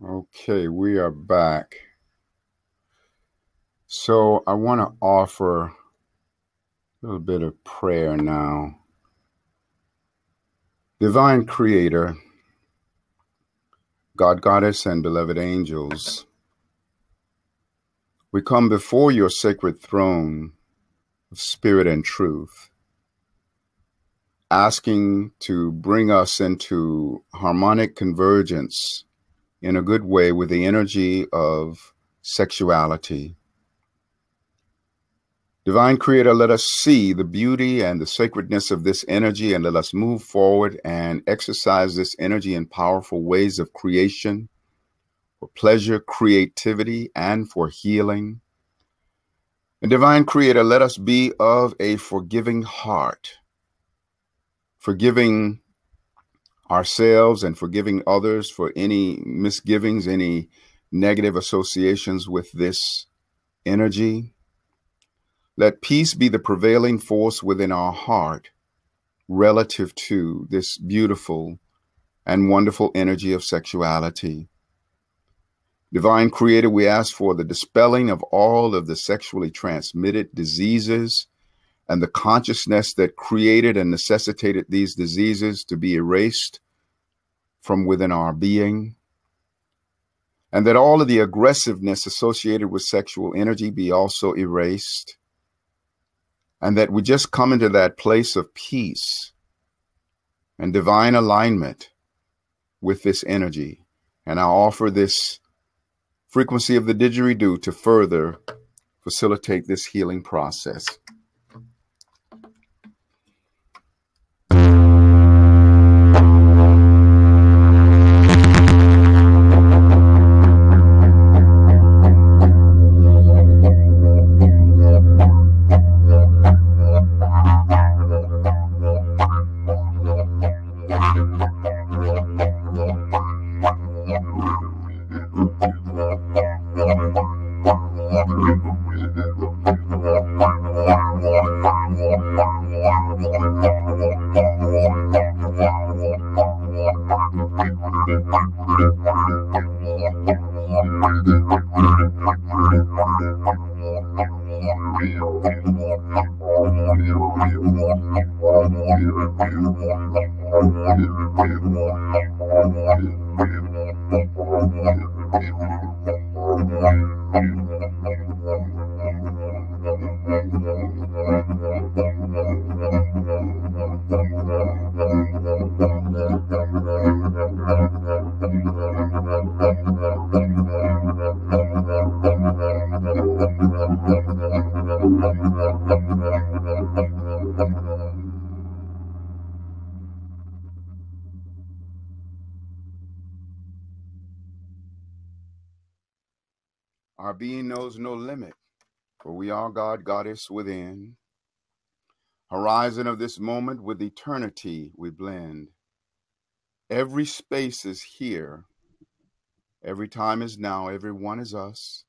Okay, we are back. So I want to offer a little bit of prayer now. Divine Creator, God, Goddess, and beloved angels, we come before your sacred throne of spirit and truth, asking to bring us into harmonic convergence in a good way with the energy of sexuality. Divine Creator, let us see the beauty and the sacredness of this energy, and let us move forward and exercise this energy in powerful ways of creation, for pleasure, creativity, and for healing. And Divine Creator, let us be of a forgiving heart, forgiving ourselves and forgiving others for any misgivings, any negative associations with this energy. Let peace be the prevailing force within our heart relative to this beautiful and wonderful energy of sexuality. Divine Creator, we ask for the dispelling of all of the sexually transmitted diseases and the consciousness that created and necessitated these diseases to be erased from within our being, and that all of the aggressiveness associated with sexual energy be also erased, and that we just come into that place of peace and divine alignment with this energy. And I offer this frequency of the didgeridoo to further facilitate this healing process. Our being knows no limit, for we are God, Goddess within. Horizon of this moment with eternity we blend. Every space is here. Every time is now. Every one is us.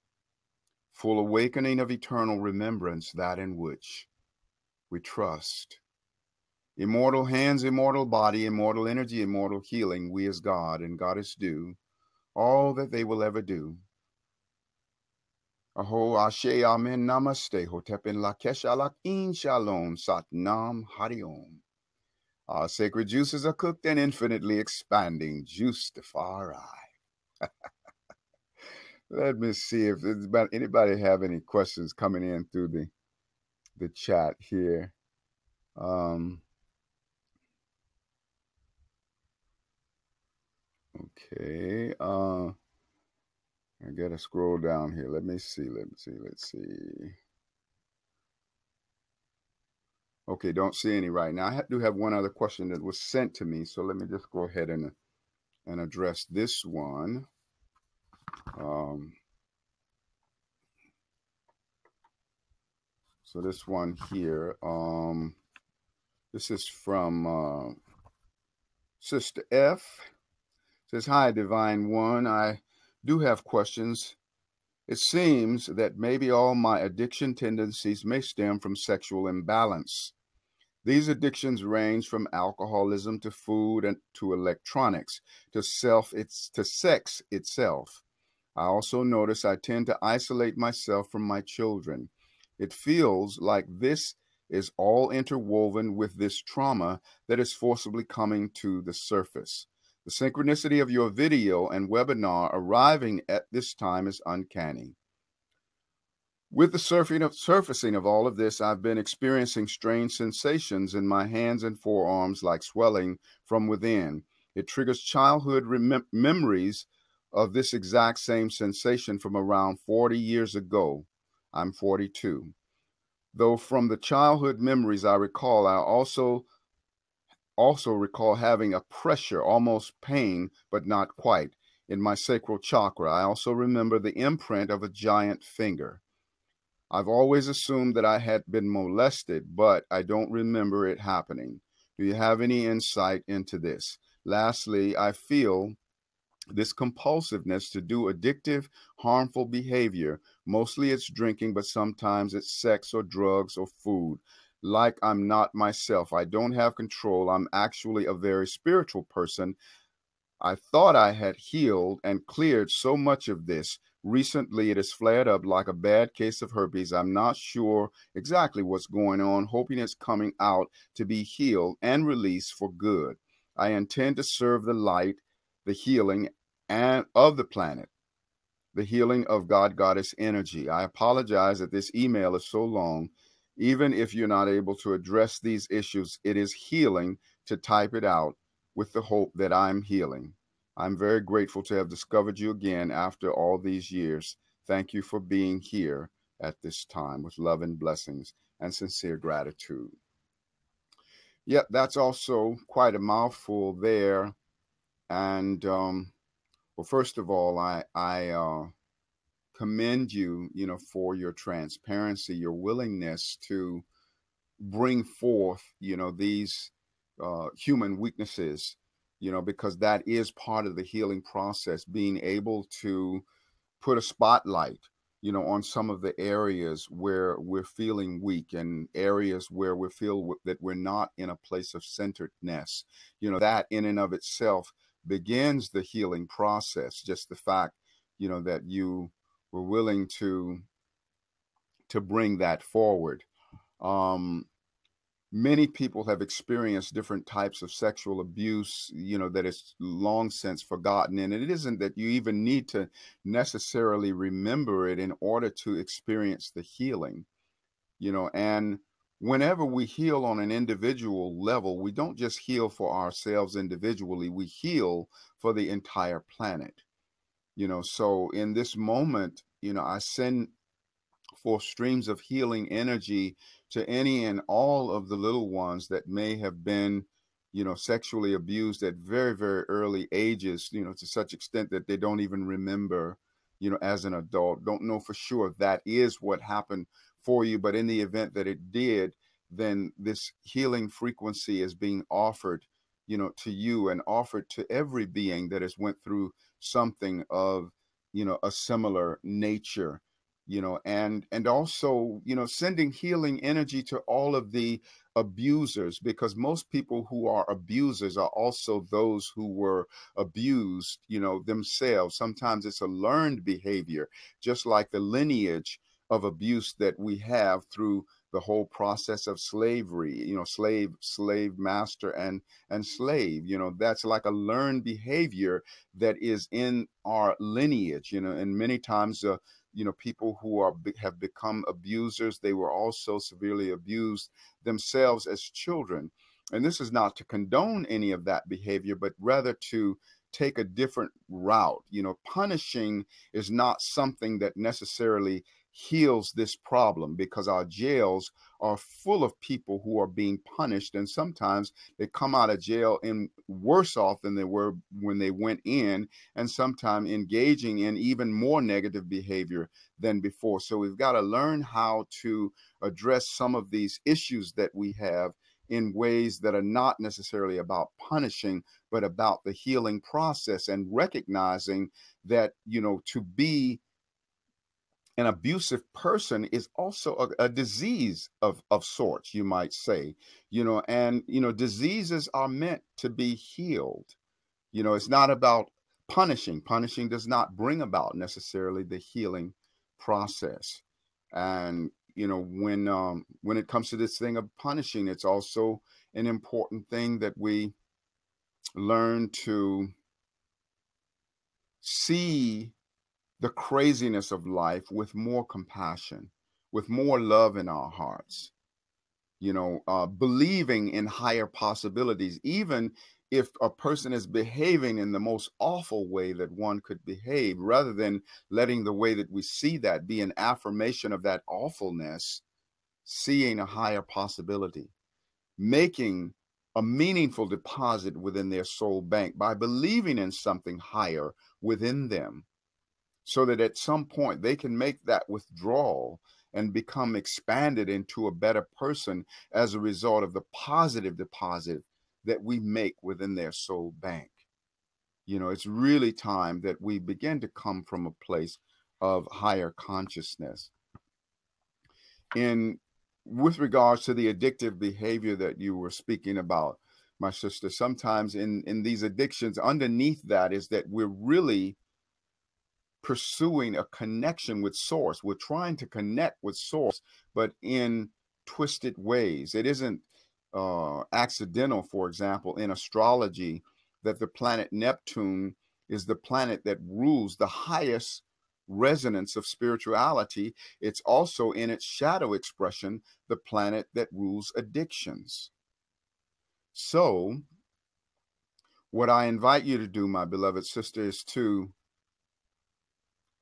Full awakening of eternal remembrance, that in which we trust. Immortal hands, immortal body, immortal energy, immortal healing, we as God and Goddess do all that they will ever do. Aho, Ashe, Amen, Namaste, Hotep in Lakesh, Alakin, Shalom, Sat Nam, Hari Om. Our sacred juices are cooked and infinitely expanding. Justify. Let me see if anybody have any questions coming in through the chat here. Okay. I gotta scroll down here. Let me see. Okay, don't see any right now. I do have one other question that was sent to me, so let me just go ahead and address this one. So this one here, this is from Sister F. It says, "Hi, Divine One. I do have questions. It seems that maybe all my addiction tendencies may stem from sexual imbalance. These addictions range from alcoholism to food and to electronics to sex itself. I also notice I tend to isolate myself from my children. It feels like this is all interwoven with this trauma that is forcibly coming to the surface. The synchronicity of your video and webinar arriving at this time is uncanny. With the surfacing of all of this, I've been experiencing strange sensations in my hands and forearms like swelling from within. It triggers childhood memories of this exact same sensation from around 40 years ago. I'm 42. Though from the childhood memories I also recall having a pressure, almost pain, but not quite, in my sacral chakra. I also remember the imprint of a giant finger. I've always assumed that I had been molested, but I don't remember it happening. Do you have any insight into this? Lastly, I feel this compulsiveness to do addictive, harmful behavior. Mostly it's drinking, but sometimes it's sex or drugs or food. Like I'm not myself. I don't have control. I'm actually a very spiritual person. I thought I had healed and cleared so much of this. Recently, it has flared up like a bad case of herpes. I'm not sure exactly what's going on, hoping it's coming out to be healed and released for good. I intend to serve the light, the healing and of the planet, the healing of God Goddess energy. I apologize that this email is so long. Even if you're not able to address these issues, it is healing to type it out with the hope that I'm healing. I'm very grateful to have discovered you again after all these years. Thank you for being here at this time with love and blessings and sincere gratitude. Yep, that's also quite a mouthful there. And well, first of all, I commend you, for your transparency, your willingness to bring forth, these human weaknesses, because that is part of the healing process, being able to put a spotlight, on some of the areas where we're feeling weak and areas where we feel that we're not in a place of centeredness. That in and of itself begins the healing process. Just the fact, that you were willing to bring that forward. Many people have experienced different types of sexual abuse, that is long since forgotten. And it isn't that you even need to necessarily remember it in order to experience the healing, and whenever we heal on an individual level, we don't just heal for ourselves individually, we heal for the entire planet. So in this moment, I send for streams of healing energy to any and all of the little ones that may have been, sexually abused at very, very early ages, to such extent that they don't even remember, as an adult, don't know for sure if that is what happened for you. But in the event that it did, then this healing frequency is being offered, to you and offered to every being that has went through something of, a similar nature. And also, sending healing energy to all of the abusers, because most people who are abusers are also those who were abused, themselves. Sometimes it's a learned behavior, just like the lineage of abuse that we have through the whole process of slavery, slave master and slave. That's like a learned behavior that is in our lineage, and many times people who have become abusers, they were also severely abused themselves as children. And this is not to condone any of that behavior, but rather to take a different route. Punishing is not something that necessarily heals this problem, because our jails are full of people who are being punished, and sometimes they come out of jail in worse off than they were when they went in, and sometimes engaging in even more negative behavior than before. So we've got to learn how to address some of these issues that we have in ways that are not necessarily about punishing, but about the healing process, and recognizing that, to be an abusive person is also a disease of sorts, you might say, and, diseases are meant to be healed. It's not about punishing. Punishing does not bring about necessarily the healing process. And, when it comes to this thing of punishing, it's also an important thing that we learn to see the craziness of life with more compassion, with more love in our hearts, believing in higher possibilities, even if a person is behaving in the most awful way that one could behave, rather than letting the way that we see that be an affirmation of that awfulness, seeing a higher possibility, making a meaningful deposit within their soul bank by believing in something higher within them, so that at some point they can make that withdrawal and become expanded into a better person as a result of the positive deposit that we make within their soul bank. It's really time that we begin to come from a place of higher consciousness. With regards to the addictive behavior that you were speaking about, my sister, sometimes in these addictions, underneath that is that we're really pursuing a connection with source. We're trying to connect with source, but in twisted ways. It isn't accidental, for example, in astrology, that the planet Neptune is the planet that rules the highest resonance of spirituality. It's also, in its shadow expression, the planet that rules addictions. So, what I invite you to do, my beloved sister, is to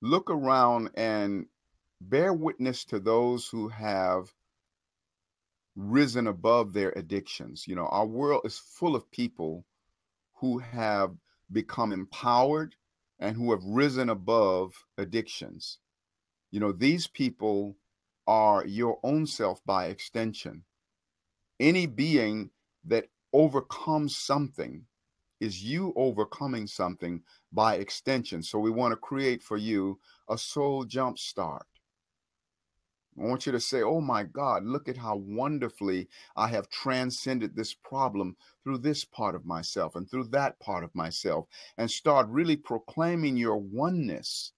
look around and bear witness to those who have risen above their addictions. Our world is full of people who have become empowered and who have risen above addictions. These people are your own self by extension. Any being that overcomes something is you overcoming something by extension. So we want to create for you a soul jump start. I want you to say, oh my God, look at how wonderfully I have transcended this problem through this part of myself and through that part of myself, and start really proclaiming your oneness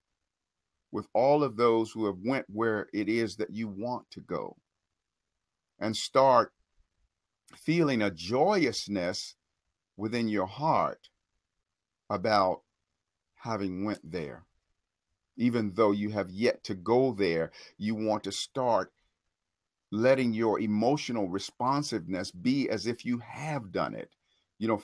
with all of those who have went where it is that you want to go, and start feeling a joyousness within your heart about having went there. Even though you have yet to go there, you want to start letting your emotional responsiveness be as if you have done it.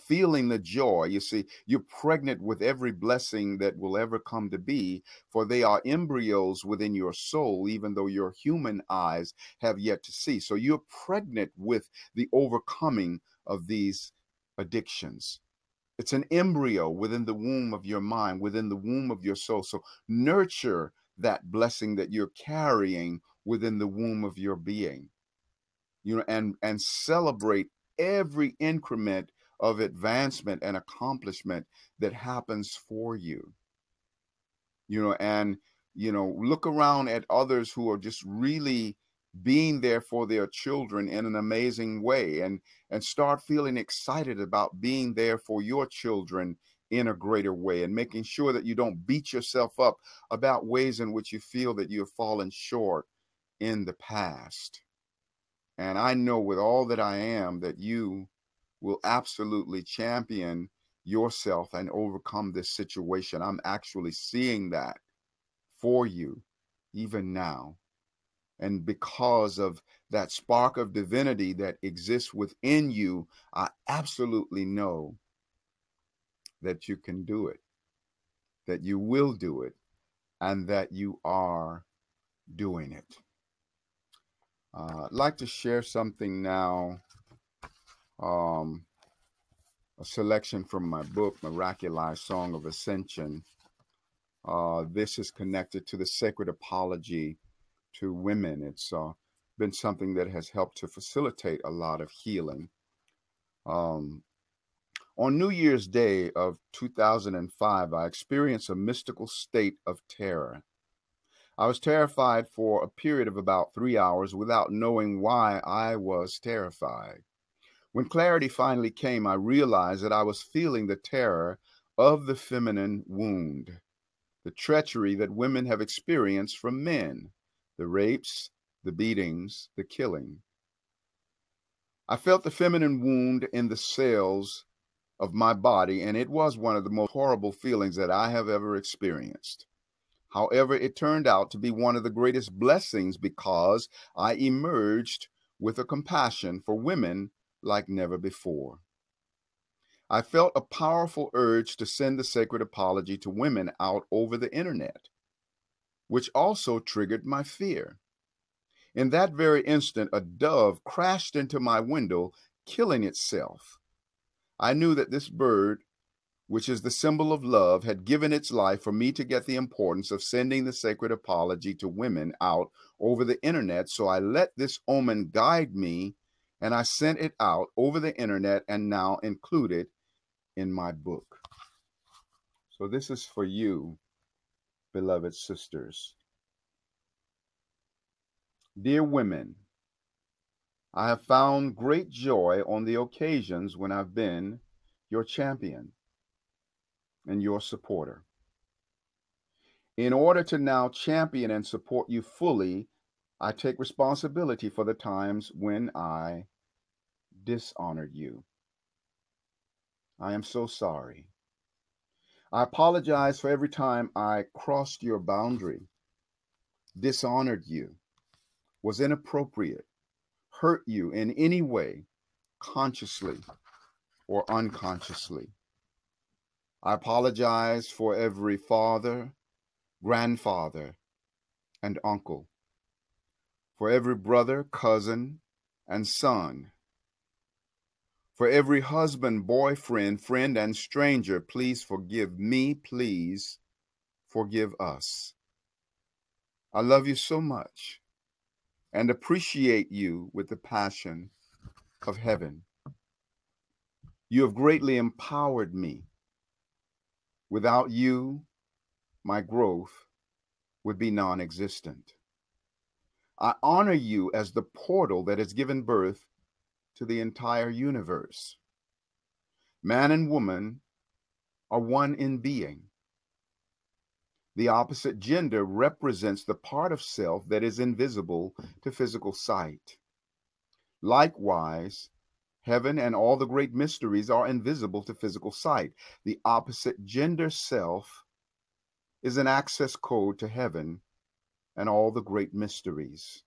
Feeling the joy. You see, you're pregnant with every blessing that will ever come to be, for they are embryos within your soul, even though your human eyes have yet to see. So you're pregnant with the overcoming of these addictions. It's an embryo within the womb of your mind, within the womb of your soul. So nurture that blessing that you're carrying within the womb of your being, and celebrate every increment of advancement and accomplishment that happens for you, and, look around at others who are just really being there for their children in an amazing way, and start feeling excited about being there for your children in a greater way, and making sure that you don't beat yourself up about ways in which you feel that you have fallen short in the past. And I know with all that I am that you will absolutely champion yourself and overcome this situation. I'm actually seeing that for you even now. And because of that spark of divinity that exists within you, I absolutely know that you can do it, that you will do it, and that you are doing it. I'd like to share something now, a selection from my book, Miraculous Song of Ascension. This is connected to the sacred apology to women. It's been something that has helped to facilitate a lot of healing. On New Year's Day of 2005, I experienced a mystical state of terror. I was terrified for a period of about 3 hours without knowing why I was terrified. When clarity finally came, I realized that I was feeling the terror of the feminine wound, the treachery that women have experienced from men, the rapes, the beatings, the killing. I felt the feminine wound in the cells of my body, and it was one of the most horrible feelings that I have ever experienced. However, it turned out to be one of the greatest blessings because I emerged with a compassion for women like never before. I felt a powerful urge to send the sacred apology to women out over the internet, which also triggered my fear. In that very instant, a dove crashed into my window, killing itself. I knew that this bird, which is the symbol of love, had given its life for me to get the importance of sending the sacred apology to women out over the internet. So I let this omen guide me, and I sent it out over the internet and now included in my book. So this is for you, beloved sisters. Dear women, I have found great joy on the occasions when I've been your champion and your supporter. In order to now champion and support you fully, I take responsibility for the times when I dishonored you. I am so sorry. I apologize for every time I crossed your boundary, dishonored you, was inappropriate, hurt you in any way, consciously or unconsciously. I apologize for every father, grandfather, and uncle, for every brother, cousin, and son, for every husband, boyfriend, friend, and stranger. Please forgive me. Please forgive us. I love you so much and appreciate you with the passion of heaven. You have greatly empowered me. Without you, my growth would be non-existent. I honor you as the portal that has given birth to the entire universe. Man and woman are one in being. The opposite gender represents the part of self that is invisible to physical sight. Likewise, heaven and all the great mysteries are invisible to physical sight. The opposite gender self is an access code to heaven and all the great mysteries.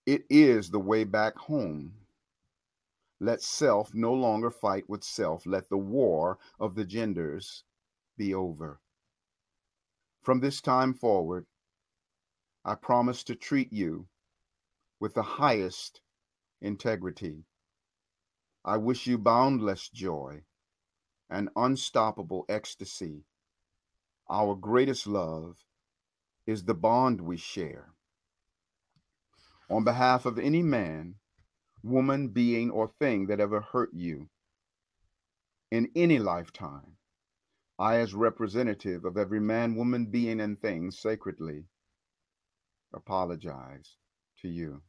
It is the way back home. Let self no longer fight with self. Let the war of the genders be over. From this time forward, I promise to treat you with the highest integrity. I wish you boundless joy and unstoppable ecstasy. Our greatest love is the bond we share. On behalf of any man, woman, being, or thing that ever hurt you in any lifetime, I, as representative of every man, woman, being, and thing, sacredly apologize to you.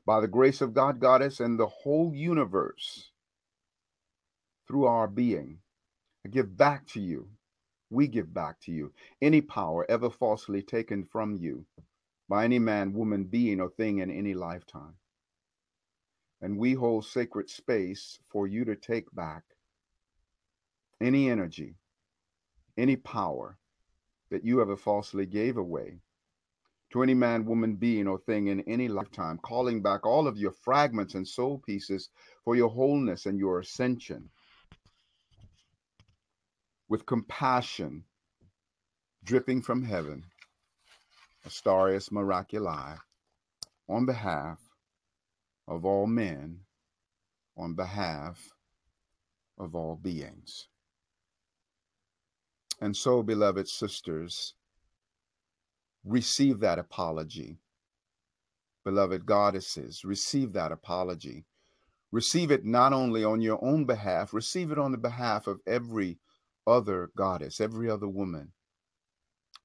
By the grace of God, Goddess, and the whole universe, through our being, I give back to you, we give back to you, any power ever falsely taken from you by any man, woman, being, or thing in any lifetime. And we hold sacred space for you to take back any energy, any power that you ever falsely gave away to any man, woman, being, or thing in any lifetime, calling back all of your fragments and soul pieces for your wholeness and your ascension. With compassion dripping from heaven, Astarius Miraculi, on behalf of all men, on behalf of all beings. And so, beloved sisters, receive that apology. Beloved goddesses, receive that apology. Receive it not only on your own behalf, receive it on the behalf of every other goddess, every other woman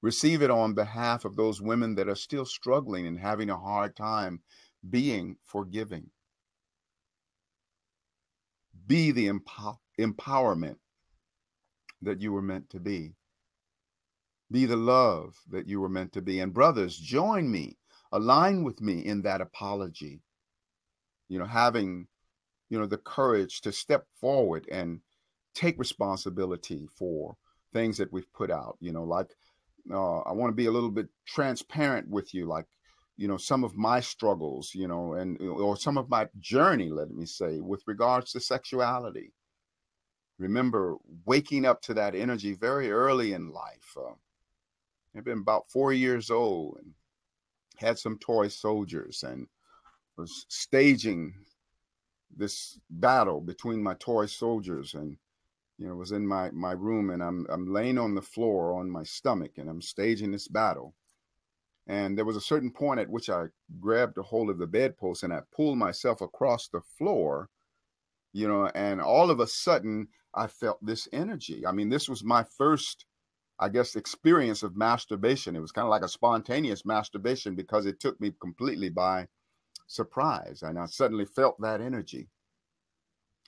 Receive it on behalf of those women that are still struggling and having a hard time being forgiving. Be the empowerment that you were meant to be. Be the love that you were meant to be. And brothers, join me, align with me in that apology. Having, the courage to step forward and take responsibility for things that we've put out. I want to be a little bit transparent with you, like, some of my struggles, or some of my journey, let me say, with regards to sexuality. Remember waking up to that energy very early in life. I've been about 4 years old and had some toy soldiers and was staging this battle between my toy soldiers, and was in my room, and I'm laying on the floor on my stomach, and I'm staging this battle. And there was a certain point at which I grabbed a hold of the bedpost and I pulled myself across the floor, and all of a sudden I felt this energy. I mean, this was my first, I guess, experience of masturbation. It was kind of like a spontaneous masturbation because it took me completely by surprise. And I suddenly felt that energy.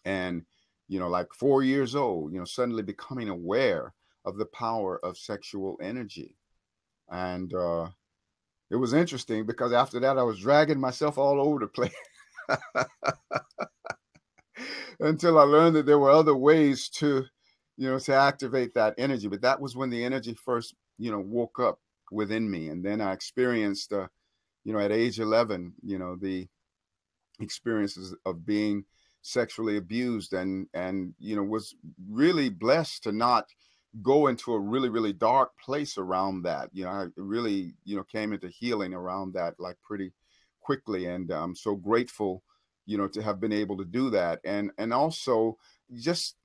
And, like 4 years old, suddenly becoming aware of the power of sexual energy. And it was interesting because after that, I was dragging myself all over the place until I learned that there were other ways to activate that energy. But that was when the energy first, woke up within me. And then I experienced, at age 11, the experiences of being sexually abused, and was really blessed to not go into a really, really dark place around that. I really, came into healing around that like pretty quickly. And I'm so grateful, to have been able to do that. And also just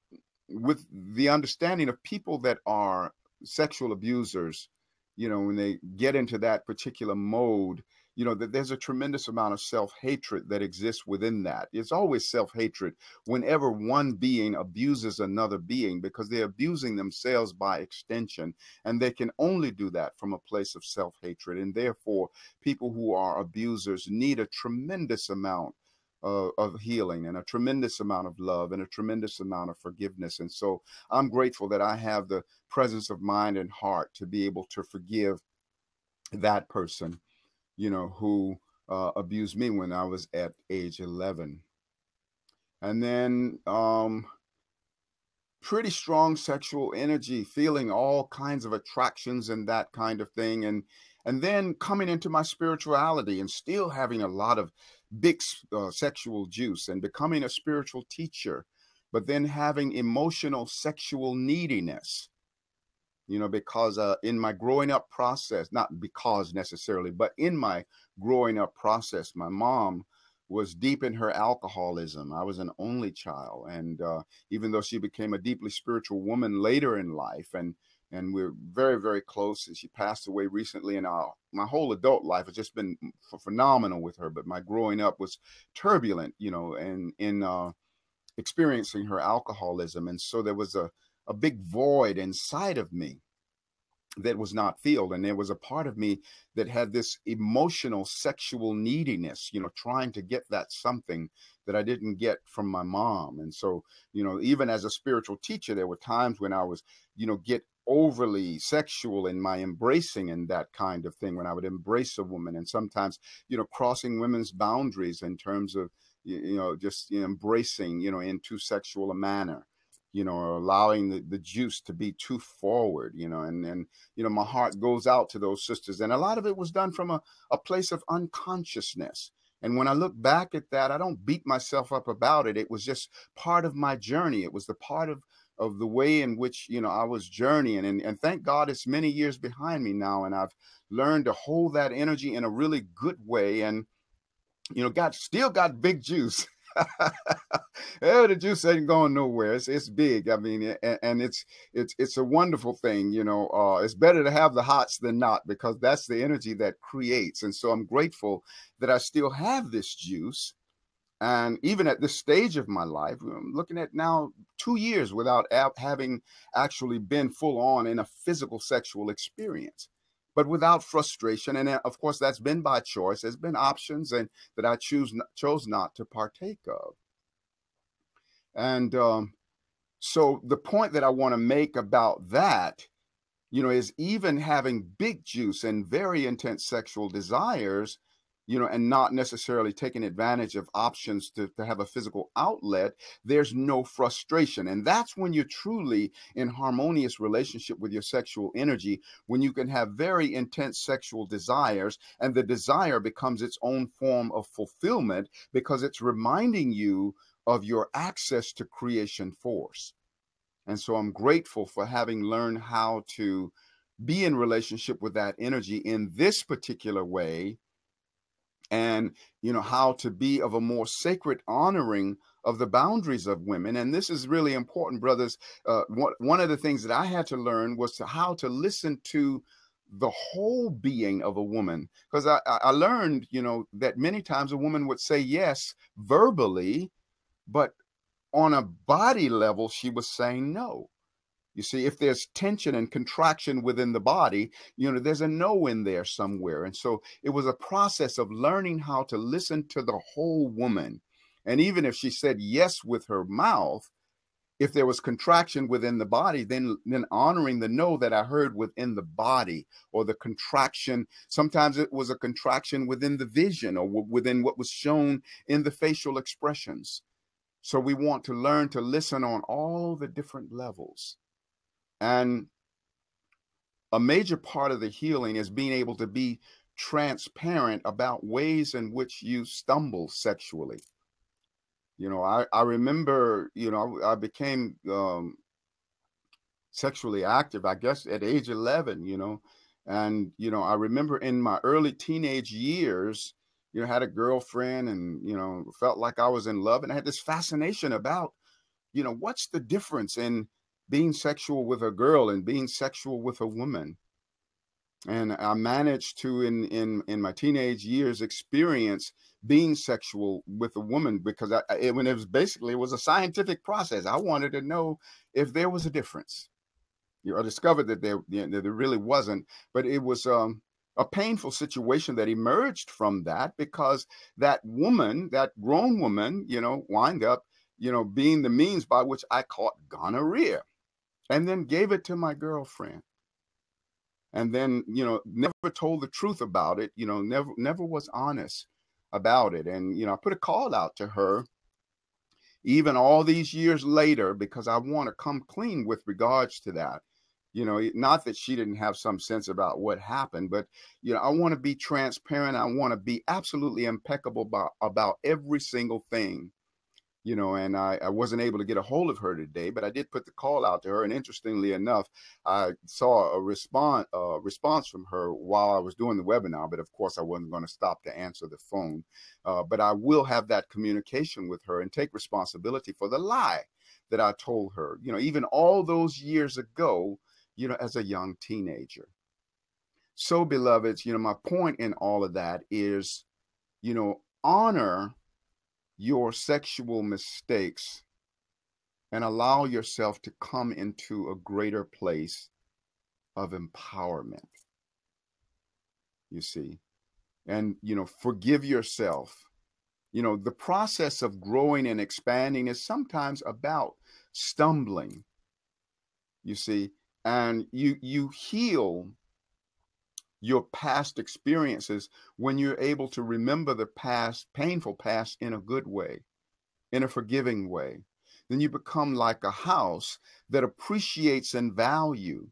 with the understanding of people that are sexual abusers, when they get into that particular mode, that there's a tremendous amount of self-hatred that exists within that. It's always self-hatred whenever one being abuses another being, because they're abusing themselves by extension, and they can only do that from a place of self-hatred. And therefore, people who are abusers need a tremendous amount of healing and a tremendous amount of love and a tremendous amount of forgiveness. And so I'm grateful that I have the presence of mind and heart to be able to forgive that person, who abused me when I was at age 11. And then pretty strong sexual energy, feeling all kinds of attractions and that kind of thing. And then coming into my spirituality and still having a lot of big sexual juice and becoming a spiritual teacher, but then having emotional sexual neediness. Because in my growing up process, not because necessarily, but in my growing up process, my mom was deep in her alcoholism. I was an only child. And even though she became a deeply spiritual woman later in life, and we're very, very close, and she passed away recently, and my whole adult life has just been phenomenal with her. But my growing up was turbulent, and in experiencing her alcoholism. And so there was a big void inside of me that was not filled. And there was a part of me that had this emotional sexual neediness, trying to get that something that I didn't get from my mom. And so, even as a spiritual teacher, there were times when I was, get overly sexual in my embracing and that kind of thing, when I would embrace a woman, and sometimes, crossing women's boundaries in terms of, just embracing, in too sexual a manner, or allowing the juice to be too forward, and my heart goes out to those sisters. And a lot of it was done from a place of unconsciousness. And when I look back at that, I don't beat myself up about it. It was just part of my journey. It was the part of the way in which, I was journeying. And thank God it's many years behind me now. And I've learned to hold that energy in a really good way. And, still got big juice. The juice ain't going nowhere. It's big. I mean, and it's a wonderful thing. It's better to have the hots than not, because that's the energy that creates. And so I'm grateful that I still have this juice. And even at this stage of my life, I'm looking at now 2 years without having actually been full on in a physical sexual experience. but without frustration. And of course, that's been by choice. There's been options and that I chose not to partake of. And so the point that I want to make about that, is even having big juice and very intense sexual desires, and not necessarily taking advantage of options to have a physical outlet, there's no frustration. And that's when you're truly in harmonious relationship with your sexual energy, when you can have very intense sexual desires and the desire becomes its own form of fulfillment because it's reminding you of your access to creation force. And so I'm grateful for having learned how to be in relationship with that energy in this particular way, and how to be of a more sacred honoring of the boundaries of women. And this is really important, brothers. One of the things that I had to learn was how to listen to the whole being of a woman, because I learned that many times a woman would say yes verbally, but on a body level, she was saying no. You see, if there's tension and contraction within the body, there's a no in there somewhere. And so it was a process of learning how to listen to the whole woman. And even if she said yes with her mouth, if there was contraction within the body, then honoring the no that I heard within the body, or the contraction. Sometimes it was a contraction within the vision or within what was shown in the facial expressions. So we want to learn to listen on all the different levels. And a major part of the healing is being able to be transparent about ways in which you stumble sexually. I remember, I became sexually active, I guess, at age 11, and, I remember in my early teenage years, had a girlfriend and, felt like I was in love, and I had this fascination about, what's the difference in being sexual with a girl and being sexual with a woman. And I managed to, in my teenage years, experience being sexual with a woman because it was a scientific process. I wanted to know if there was a difference. I discovered that there really wasn't, but it was a painful situation that emerged from that, because that woman, that grown woman, wind up, being the means by which I caught gonorrhea, and then gave it to my girlfriend. And then, never told the truth about it, never was honest about it. And, I put a call out to her even all these years later, because I want to come clean with regards to that. Not that she didn't have some sense about what happened, but, I want to be transparent. I want to be absolutely impeccable about every single thing. And I wasn't able to get a hold of her today, but I did put the call out to her. And interestingly enough, I saw a response from her while I was doing the webinar. But of course, I wasn't going to stop to answer the phone. But I will have that communication with her and take responsibility for the lie that I told her, even all those years ago, as a young teenager. So, beloveds, my point in all of that is, honor your sexual mistakes and allow yourself to come into a greater place of empowerment. You see, and, forgive yourself. The process of growing and expanding is sometimes about stumbling, you see, and you heal your past experiences when you're able to remember the past, painful past, in a good way, in a forgiving way. Then you become like a house that appreciates in value,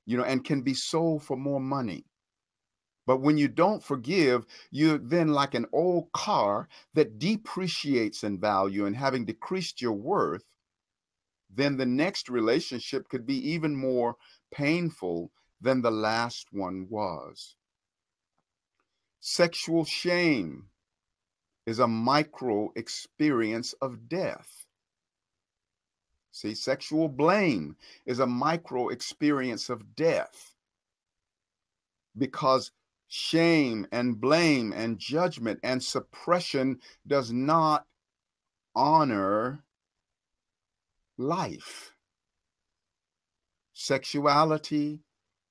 and can be sold for more money. But when you don't forgive, you're then like an old car that depreciates in value, and having decreased your worth, then the next relationship could be even more painful than the last one was. Sexual shame is a micro experience of death. See, sexual blame is a micro experience of death, because shame and blame and judgment and suppression does not honor life. Sexuality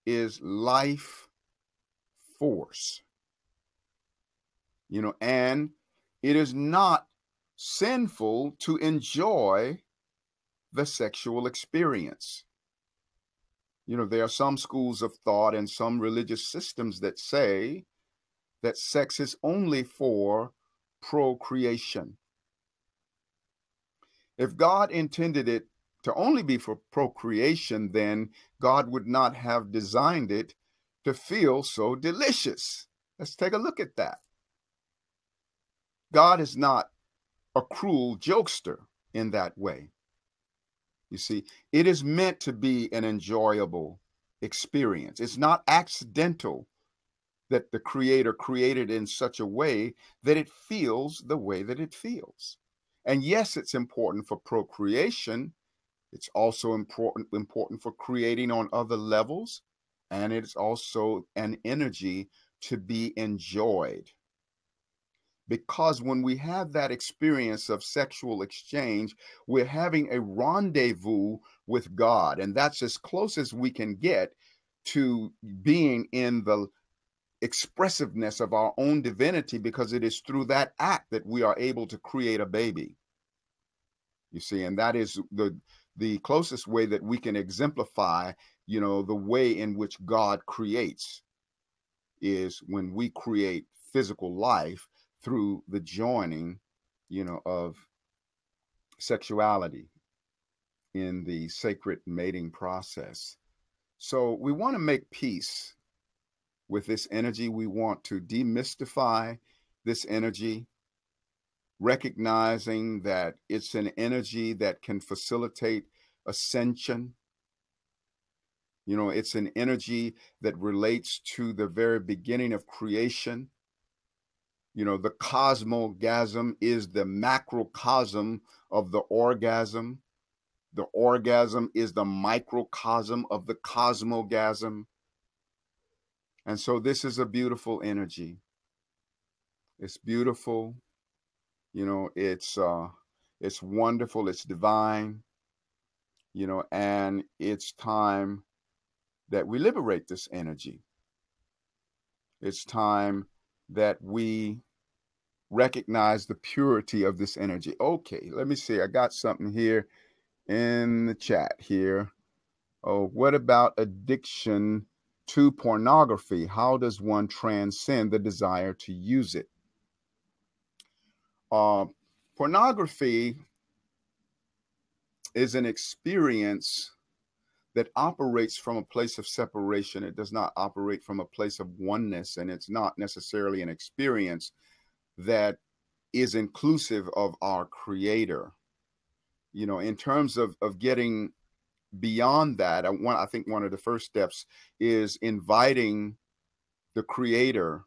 is life force, and it is not sinful to enjoy the sexual experience. There are some schools of thought and some religious systems that say that sex is only for procreation. If God intended it to only be for procreation, then God would not have designed it to feel so delicious. Let's take a look at that. God is not a cruel jokester in that way. You see, it is meant to be an enjoyable experience. It's not accidental that the Creator created in such a way that it feels the way that it feels. And yes, it's important for procreation. It's also important for creating on other levels. And it's also an energy to be enjoyed. Because when we have that experience of sexual exchange, we're having a rendezvous with God. And that's as close as we can get to being in the expressiveness of our own divinity, because it is through that act that we are able to create a baby. You see, and that is the closest way that we can exemplify, the way in which God creates, is when we create physical life through the joining, of sexuality in the sacred mating process. So we want to make peace with this energy. We want to demystify this energy, recognizing that it's an energy that can facilitate ascension. It's an energy that relates to the very beginning of creation. The cosmogasm is the macrocosm of the orgasm. The orgasm is the microcosm of the cosmogasm. And so this is a beautiful energy. It's beautiful. It's wonderful. It's divine. And it's time that we liberate this energy. It's time that we recognize the purity of this energy. Okay, let me see. I got something here in the chat here. Oh, what about addiction to pornography? How does one transcend the desire to use it? Pornography is an experience that operates from a place of separation. It does not operate from a place of oneness, and it's not necessarily an experience that is inclusive of our Creator. In terms of getting beyond that, I think one of the first steps is inviting the Creator,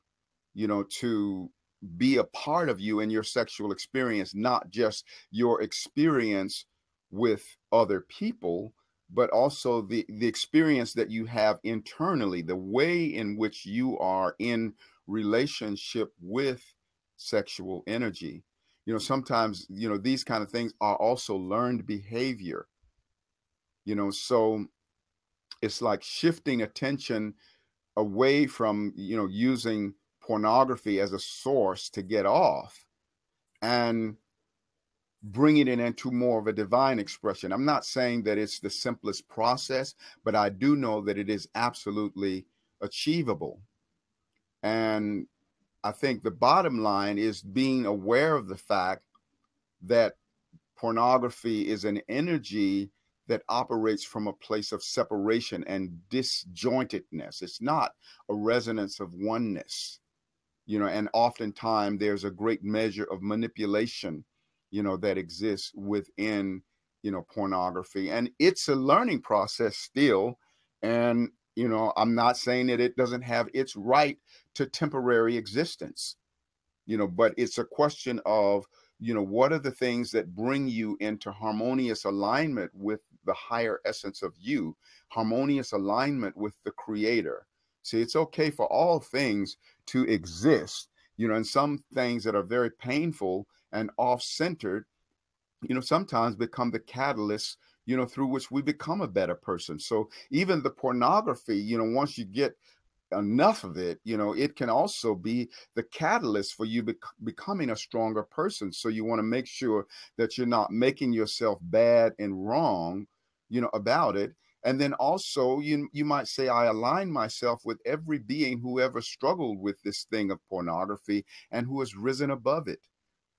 to be a part of you in your sexual experience, not just your experience with other people, but also the experience that you have internally, the way in which you are in relationship with sexual energy. Sometimes, these kind of things are also learned behavior. So it's like shifting attention away from, using pornography as a source to get off, and bringing it into more of a divine expression. I'm not saying that it's the simplest process, but I do know that it is absolutely achievable. And I think the bottom line is being aware of the fact that pornography is an energy that operates from a place of separation and disjointedness. It's not a resonance of oneness, and oftentimes there's a great measure of manipulation, that exists within, pornography. And it's a learning process still. And, I'm not saying that it doesn't have its right to temporary existence, but it's a question of, what are the things that bring you into harmonious alignment with the higher essence of you, harmonious alignment with the Creator. See, it's okay for all things to exist, and some things that are very painful and off-centered, sometimes become the catalyst, through which we become a better person. So even the pornography, once you get enough of it, it can also be the catalyst for you becoming a stronger person. So you want to make sure that you're not making yourself bad and wrong, about it. And then also you might say, I align myself with every being who ever struggled with this thing of pornography and who has risen above it.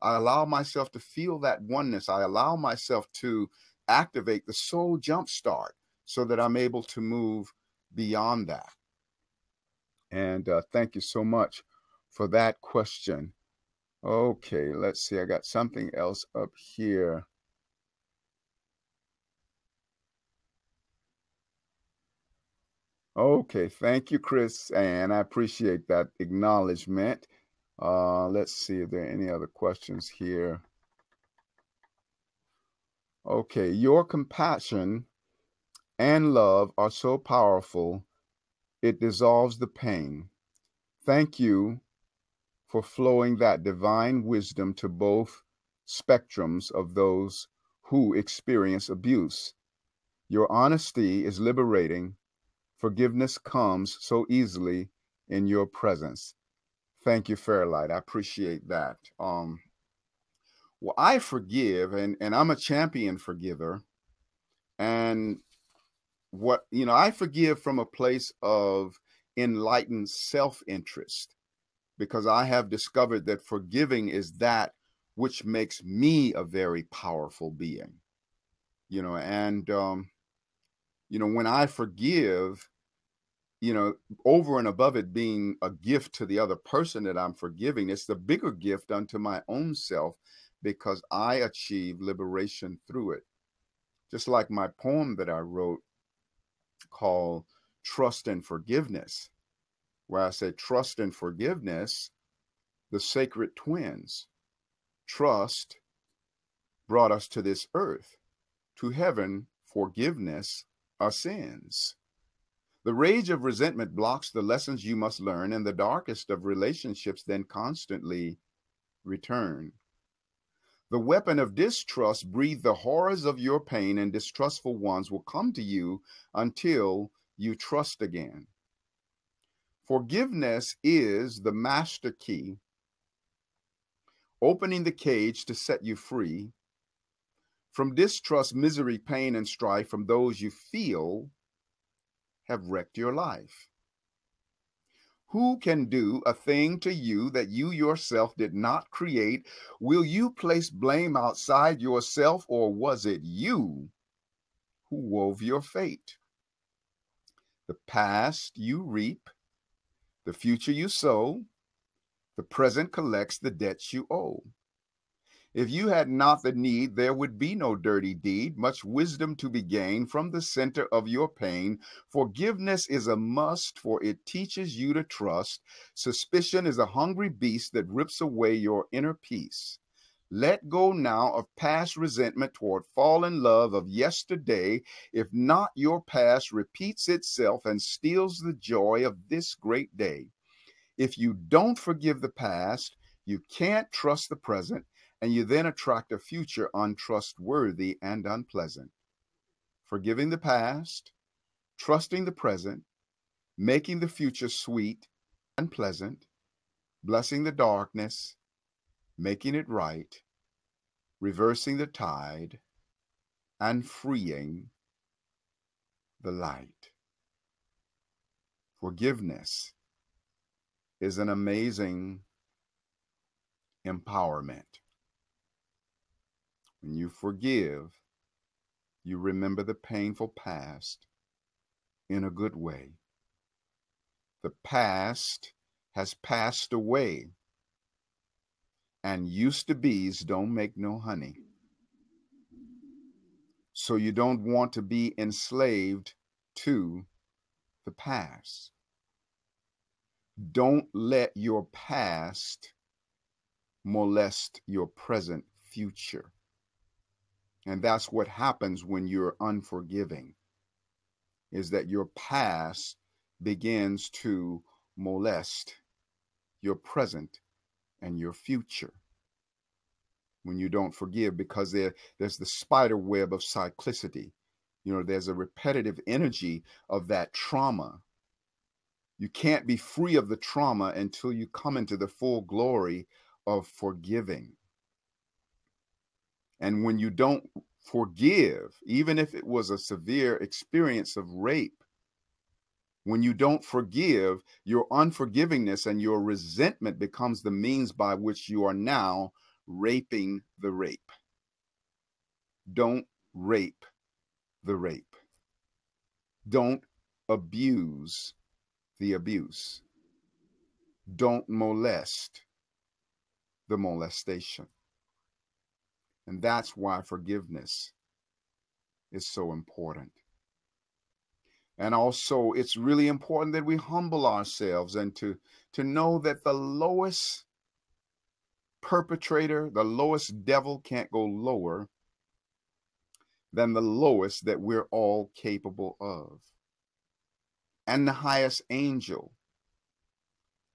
I allow myself to feel that oneness. I allow myself to activate the soul jump start so that I'm able to move beyond that. And thank you so much for that question. Okay, let's see. I got something else up here. Okay, thank you, Chris, and I appreciate that acknowledgement. Let's see if there are any other questions here. Okay, your compassion and love are so powerful, it dissolves the pain. Thank you for flowing that divine wisdom to both spectrums of those who experience abuse. Your honesty is liberating. Forgiveness comes so easily in your presence. Thank you, Fairlight. I appreciate that. Well, I forgive, and I'm a champion forgiver. And I forgive from a place of enlightened self-interest, because I have discovered that forgiving is that which makes me a very powerful being, and, when I forgive, over and above it being a gift to the other person that I'm forgiving, it's the bigger gift unto my own self, because I achieve liberation through it. Just like my poem that I wrote called Trust and Forgiveness, where I say trust and forgiveness, the sacred twins. Trust brought us to this earth. To heaven, forgiveness ascends. The rage of resentment blocks the lessons you must learn, and the darkest of relationships then constantly return. The weapon of distrust breathes the horrors of your pain, and distrustful ones will come to you until you trust again. Forgiveness is the master key, opening the cage to set you free from distrust, misery, pain, and strife from those you feel have wrecked your life. Who can do a thing to you that you yourself did not create? Will you place blame outside yourself, or was it you who wove your fate? The past you reap, the future you sow, the present collects the debts you owe. If you had not the need, there would be no dirty deed, much wisdom to be gained from the center of your pain. Forgiveness is a must, for it teaches you to trust. Suspicion is a hungry beast that rips away your inner peace. Let go now of past resentment toward fallen love of yesterday. If not, your past repeats itself and steals the joy of this great day. If you don't forgive the past, you can't trust the present, and you then attract a future untrustworthy and unpleasant. Forgiving the past, trusting the present, making the future sweet and pleasant, blessing the darkness, making it right, reversing the tide, and freeing the light. Forgiveness is an amazing empowerment. When you forgive, you remember the painful past in a good way. The past has passed away, and used to be's don't make no honey. So you don't want to be enslaved to the past. Don't let your past molest your present future. And that's what happens when you're unforgiving, is that your past begins to molest your present and your future. when you don't forgive, because there's the spider web of cyclicity. There's a repetitive energy of that trauma. You can't be free of the trauma until you come into the full glory of forgiving. And when you don't forgive, even if it was a severe experience of rape, when you don't forgive, your unforgivingness and your resentment becomes the means by which you are now raping the rape. Don't rape the rape. Don't abuse the abuse. Don't molest the molestation. And that's why forgiveness is so important. And also, it's really important that we humble ourselves and to know that the lowest perpetrator, the lowest devil can't go lower than the lowest that we're all capable of. And the highest angel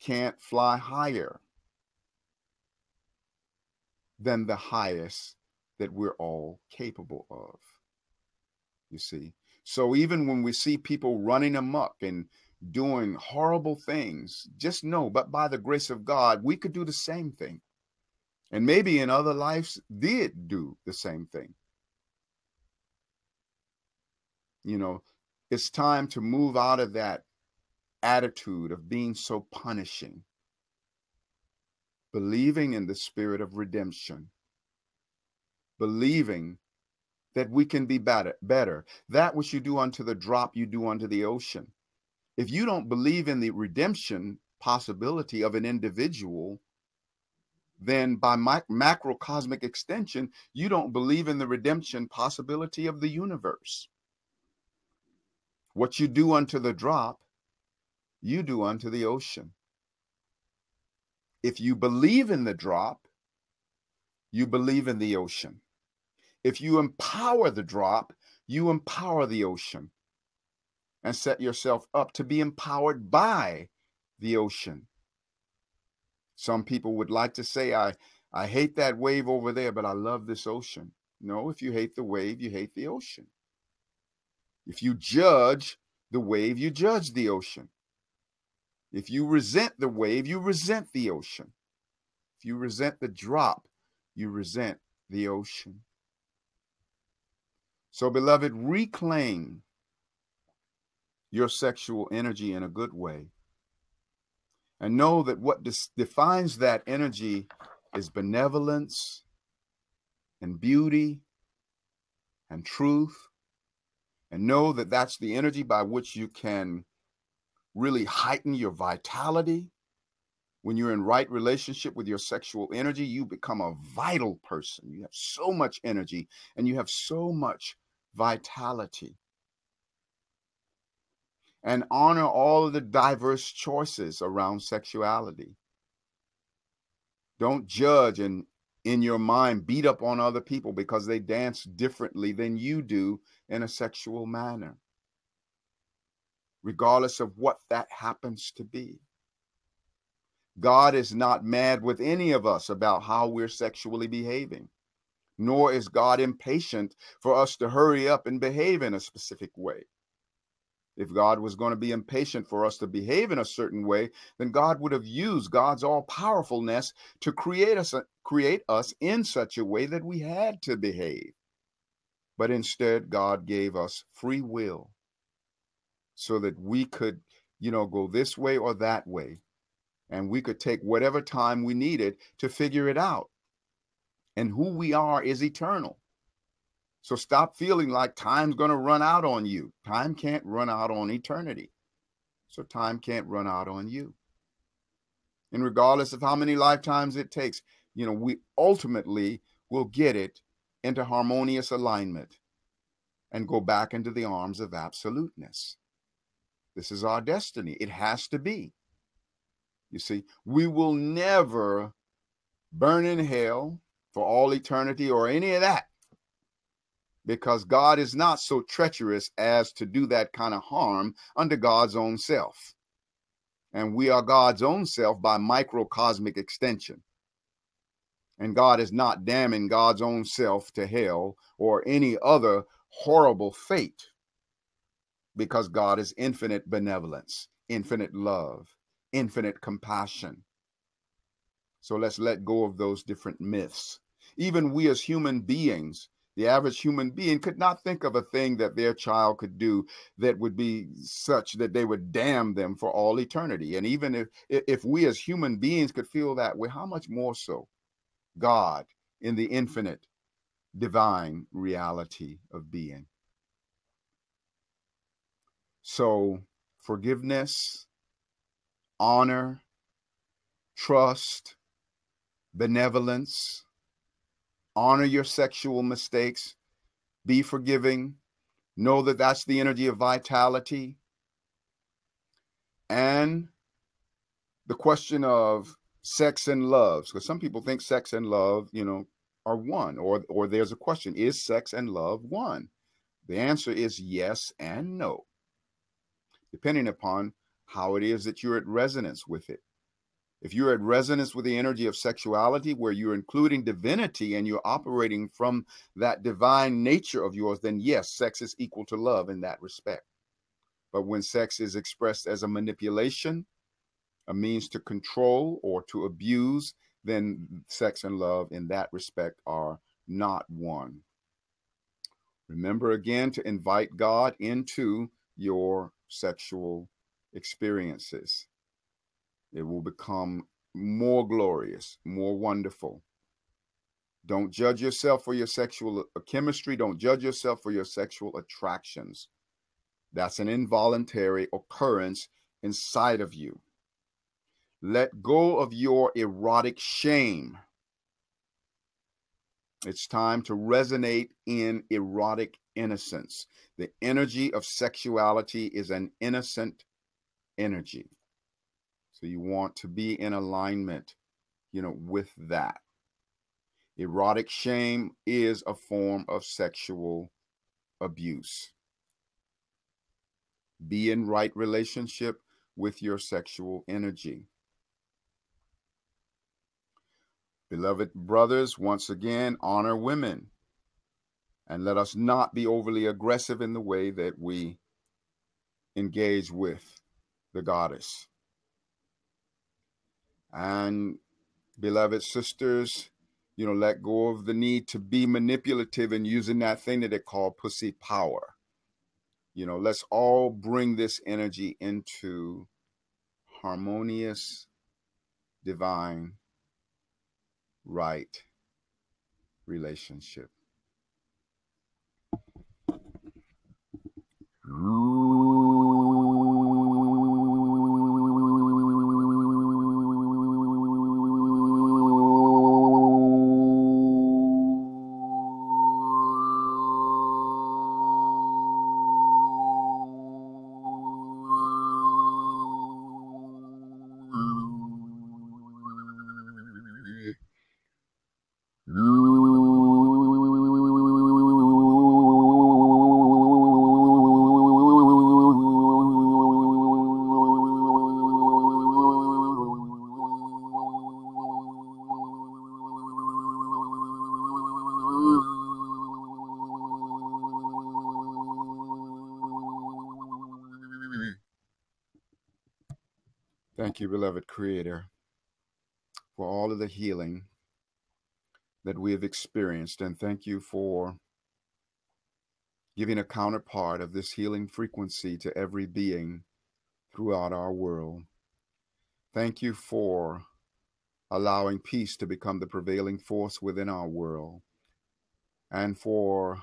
can't fly higher than the highest that we're all capable of. You see? So even when we see people running amok and doing horrible things, just know, but by the grace of God, we could do the same thing. And maybe in other lives did do the same thing. It's time to move out of that attitude of being so punishing, believing in the spirit of redemption, believing that we can be better. That which you do unto the drop, you do unto the ocean. If you don't believe in the redemption possibility of an individual, then by macrocosmic extension, you don't believe in the redemption possibility of the universe. What you do unto the drop, you do unto the ocean. If you believe in the drop, you believe in the ocean. If you empower the drop, you empower the ocean and set yourself up to be empowered by the ocean. Some people would like to say, I hate that wave over there, but I love this ocean. No, if you hate the wave, you hate the ocean. If you judge the wave, you judge the ocean. If you resent the wave, you resent the ocean. If you resent the drop, you resent the ocean. So, beloved, reclaim your sexual energy in a good way. And know that what defines that energy is benevolence and beauty and truth. And know that that's the energy by which you can really heighten your vitality. When you're in right relationship with your sexual energy, you become a vital person. You have so much energy and you have so much vitality. And honor all of the diverse choices around sexuality. Don't judge and in your mind beat up on other people because they dance differently than you do in a sexual manner, regardless of what that happens to be. God is not mad with any of us about how we're sexually behaving, nor is God impatient for us to hurry up and behave in a specific way. If God was going to be impatient for us to behave in a certain way, then God would have used God's all-powerfulness to create us in such a way that we had to behave. But instead, God gave us free will so that we could, go this way or that way. And we could take whatever time we needed to figure it out. And who we are is eternal. So stop feeling like time's going to run out on you. Time can't run out on eternity. So time can't run out on you. And regardless of how many lifetimes it takes, we ultimately will get it into harmonious alignment and go back into the arms of absoluteness. This is our destiny. It has to be. You see, we will never burn in hell for all eternity or any of that, because God is not so treacherous as to do that kind of harm unto God's own self. And we are God's own self by microcosmic extension. And God is not damning God's own self to hell or any other horrible fate, because God is infinite benevolence, infinite love, infinite compassion. So let's let go of those different myths. Even we as human beings, the average human being could not think of a thing that their child could do that would be such that they would damn them for all eternity. And even if we as human beings could feel that way, how much more so God in the infinite divine reality of being? So forgiveness, honor, trust, benevolence, honor your sexual mistakes, be forgiving, know that that's the energy of vitality. And the question of sex and love, because some people think sex and love, are one, or there's a question, is sex and love one? The answer is yes and no, depending upon how it is that you're at resonance with it. If you're at resonance with the energy of sexuality, where you're including divinity and you're operating from that divine nature of yours, then yes, sex is equal to love in that respect. But when sex is expressed as a manipulation, a means to control or to abuse, then sex and love in that respect are not one. Remember again to invite God into your sexual experiences. It will become more glorious, more wonderful. Don't judge yourself for your sexual chemistry. Don't judge yourself for your sexual attractions. That's an involuntary occurrence inside of you. Let go of your erotic shame. It's time to resonate in erotic innocence. The energy of sexuality is an innocent energy. So you want to be in alignment, with that. Erotic shame is a form of sexual abuse. Be in right relationship with your sexual energy. Beloved brothers, once again, honor women. And let us not be overly aggressive in the way that we engage with the goddess. And beloved sisters, let go of the need to be manipulative and using that thing that they call pussy power. Let's all bring this energy into harmonious, divine, right relationship. Thank you, beloved Creator, for all of the healing that we have experienced. And thank you for giving a counterpart of this healing frequency to every being throughout our world. Thank you for allowing peace to become the prevailing force within our world, and for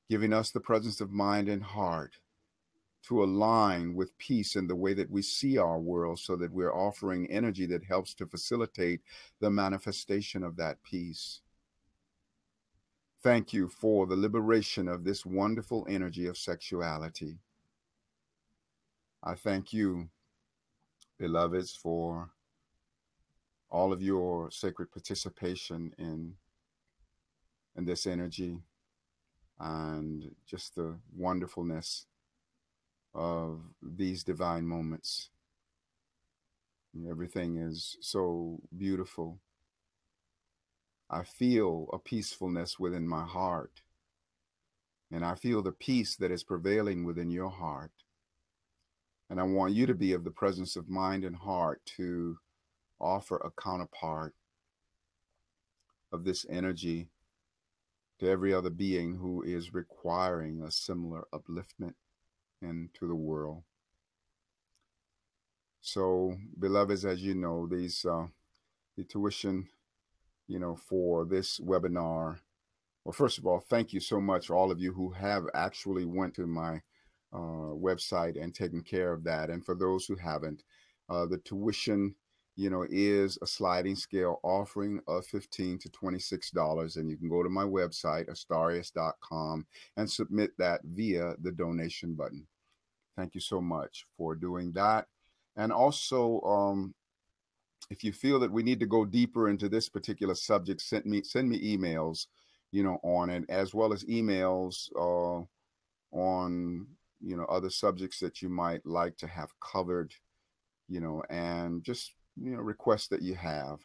giving us the presence of mind and heart to align with peace in the way that we see our world, so that we're offering energy that helps to facilitate the manifestation of that peace. Thank you for the liberation of this wonderful energy of sexuality. I thank you, beloveds, for all of your sacred participation in this energy, and just the wonderfulness of these divine moments. Everything is so beautiful I feel a peacefulness within my heart. And I feel the peace that is prevailing within your heart. And I want you to be of the presence of mind and heart to offer a counterpart of this energy to every other being who is requiring a similar upliftment into the world. So, beloveds, as you know, the tuition, for this webinar. Well, first of all, thank you so much, all of you who have actually went to my website and taken care of that. And for those who haven't, the tuition, is a sliding scale offering of $15 to $26. And you can go to my website, astarius.com, and submit that via the donation button. Thank you so much for doing that. And also, if you feel that we need to go deeper into this particular subject, send me emails, on it, as well as emails on, other subjects that you might like to have covered, and just, requests that you have.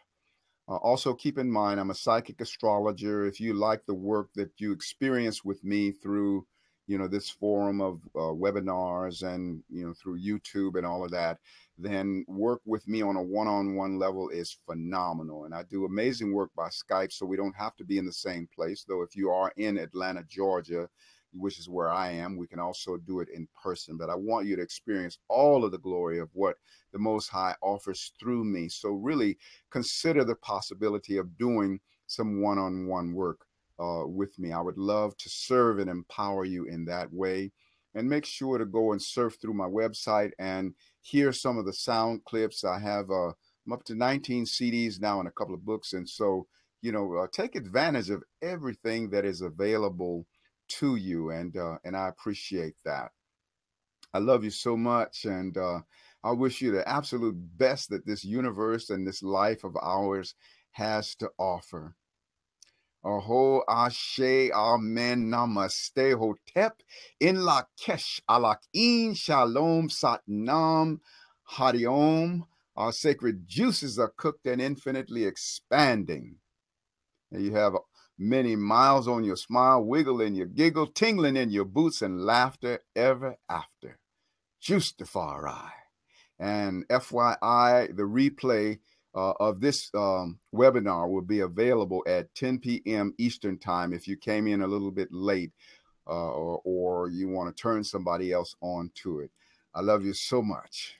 Also, keep in mind, I'm a psychic astrologer. If you like the work that you experience with me through, this forum of webinars and, through YouTube and all of that, then work with me on a one-on-one level is phenomenal. And I do amazing work by Skype, so we don't have to be in the same place. Though if you are in Atlanta, Georgia, which is where I am, we can also do it in person. But I want you to experience all of the glory of what the Most High offers through me. So really consider the possibility of doing some one-on-one work with me. I would love to serve and empower you in that way. And make sure to go and surf through my website and hear some of the sound clips. I have I'm up to 19 CDs now and a couple of books. And so, take advantage of everything that is available to you. And I appreciate that. I love you so much. And I wish you the absolute best that this universe and this life of ours has to offer. Aho, Ashe, Amen, Namaste, Hotep, In Lakesh, Alakin, Shalom, Satnam, Hariom. Our sacred juices are cooked and infinitely expanding. And you have many miles on your smile, wiggle in your giggle, tingling in your boots, and laughter ever after. Justafari. And FYI, the replay of this webinar will be available at 10 p.m. Eastern Time if you came in a little bit late or you want to turn somebody else on to it. I love you so much.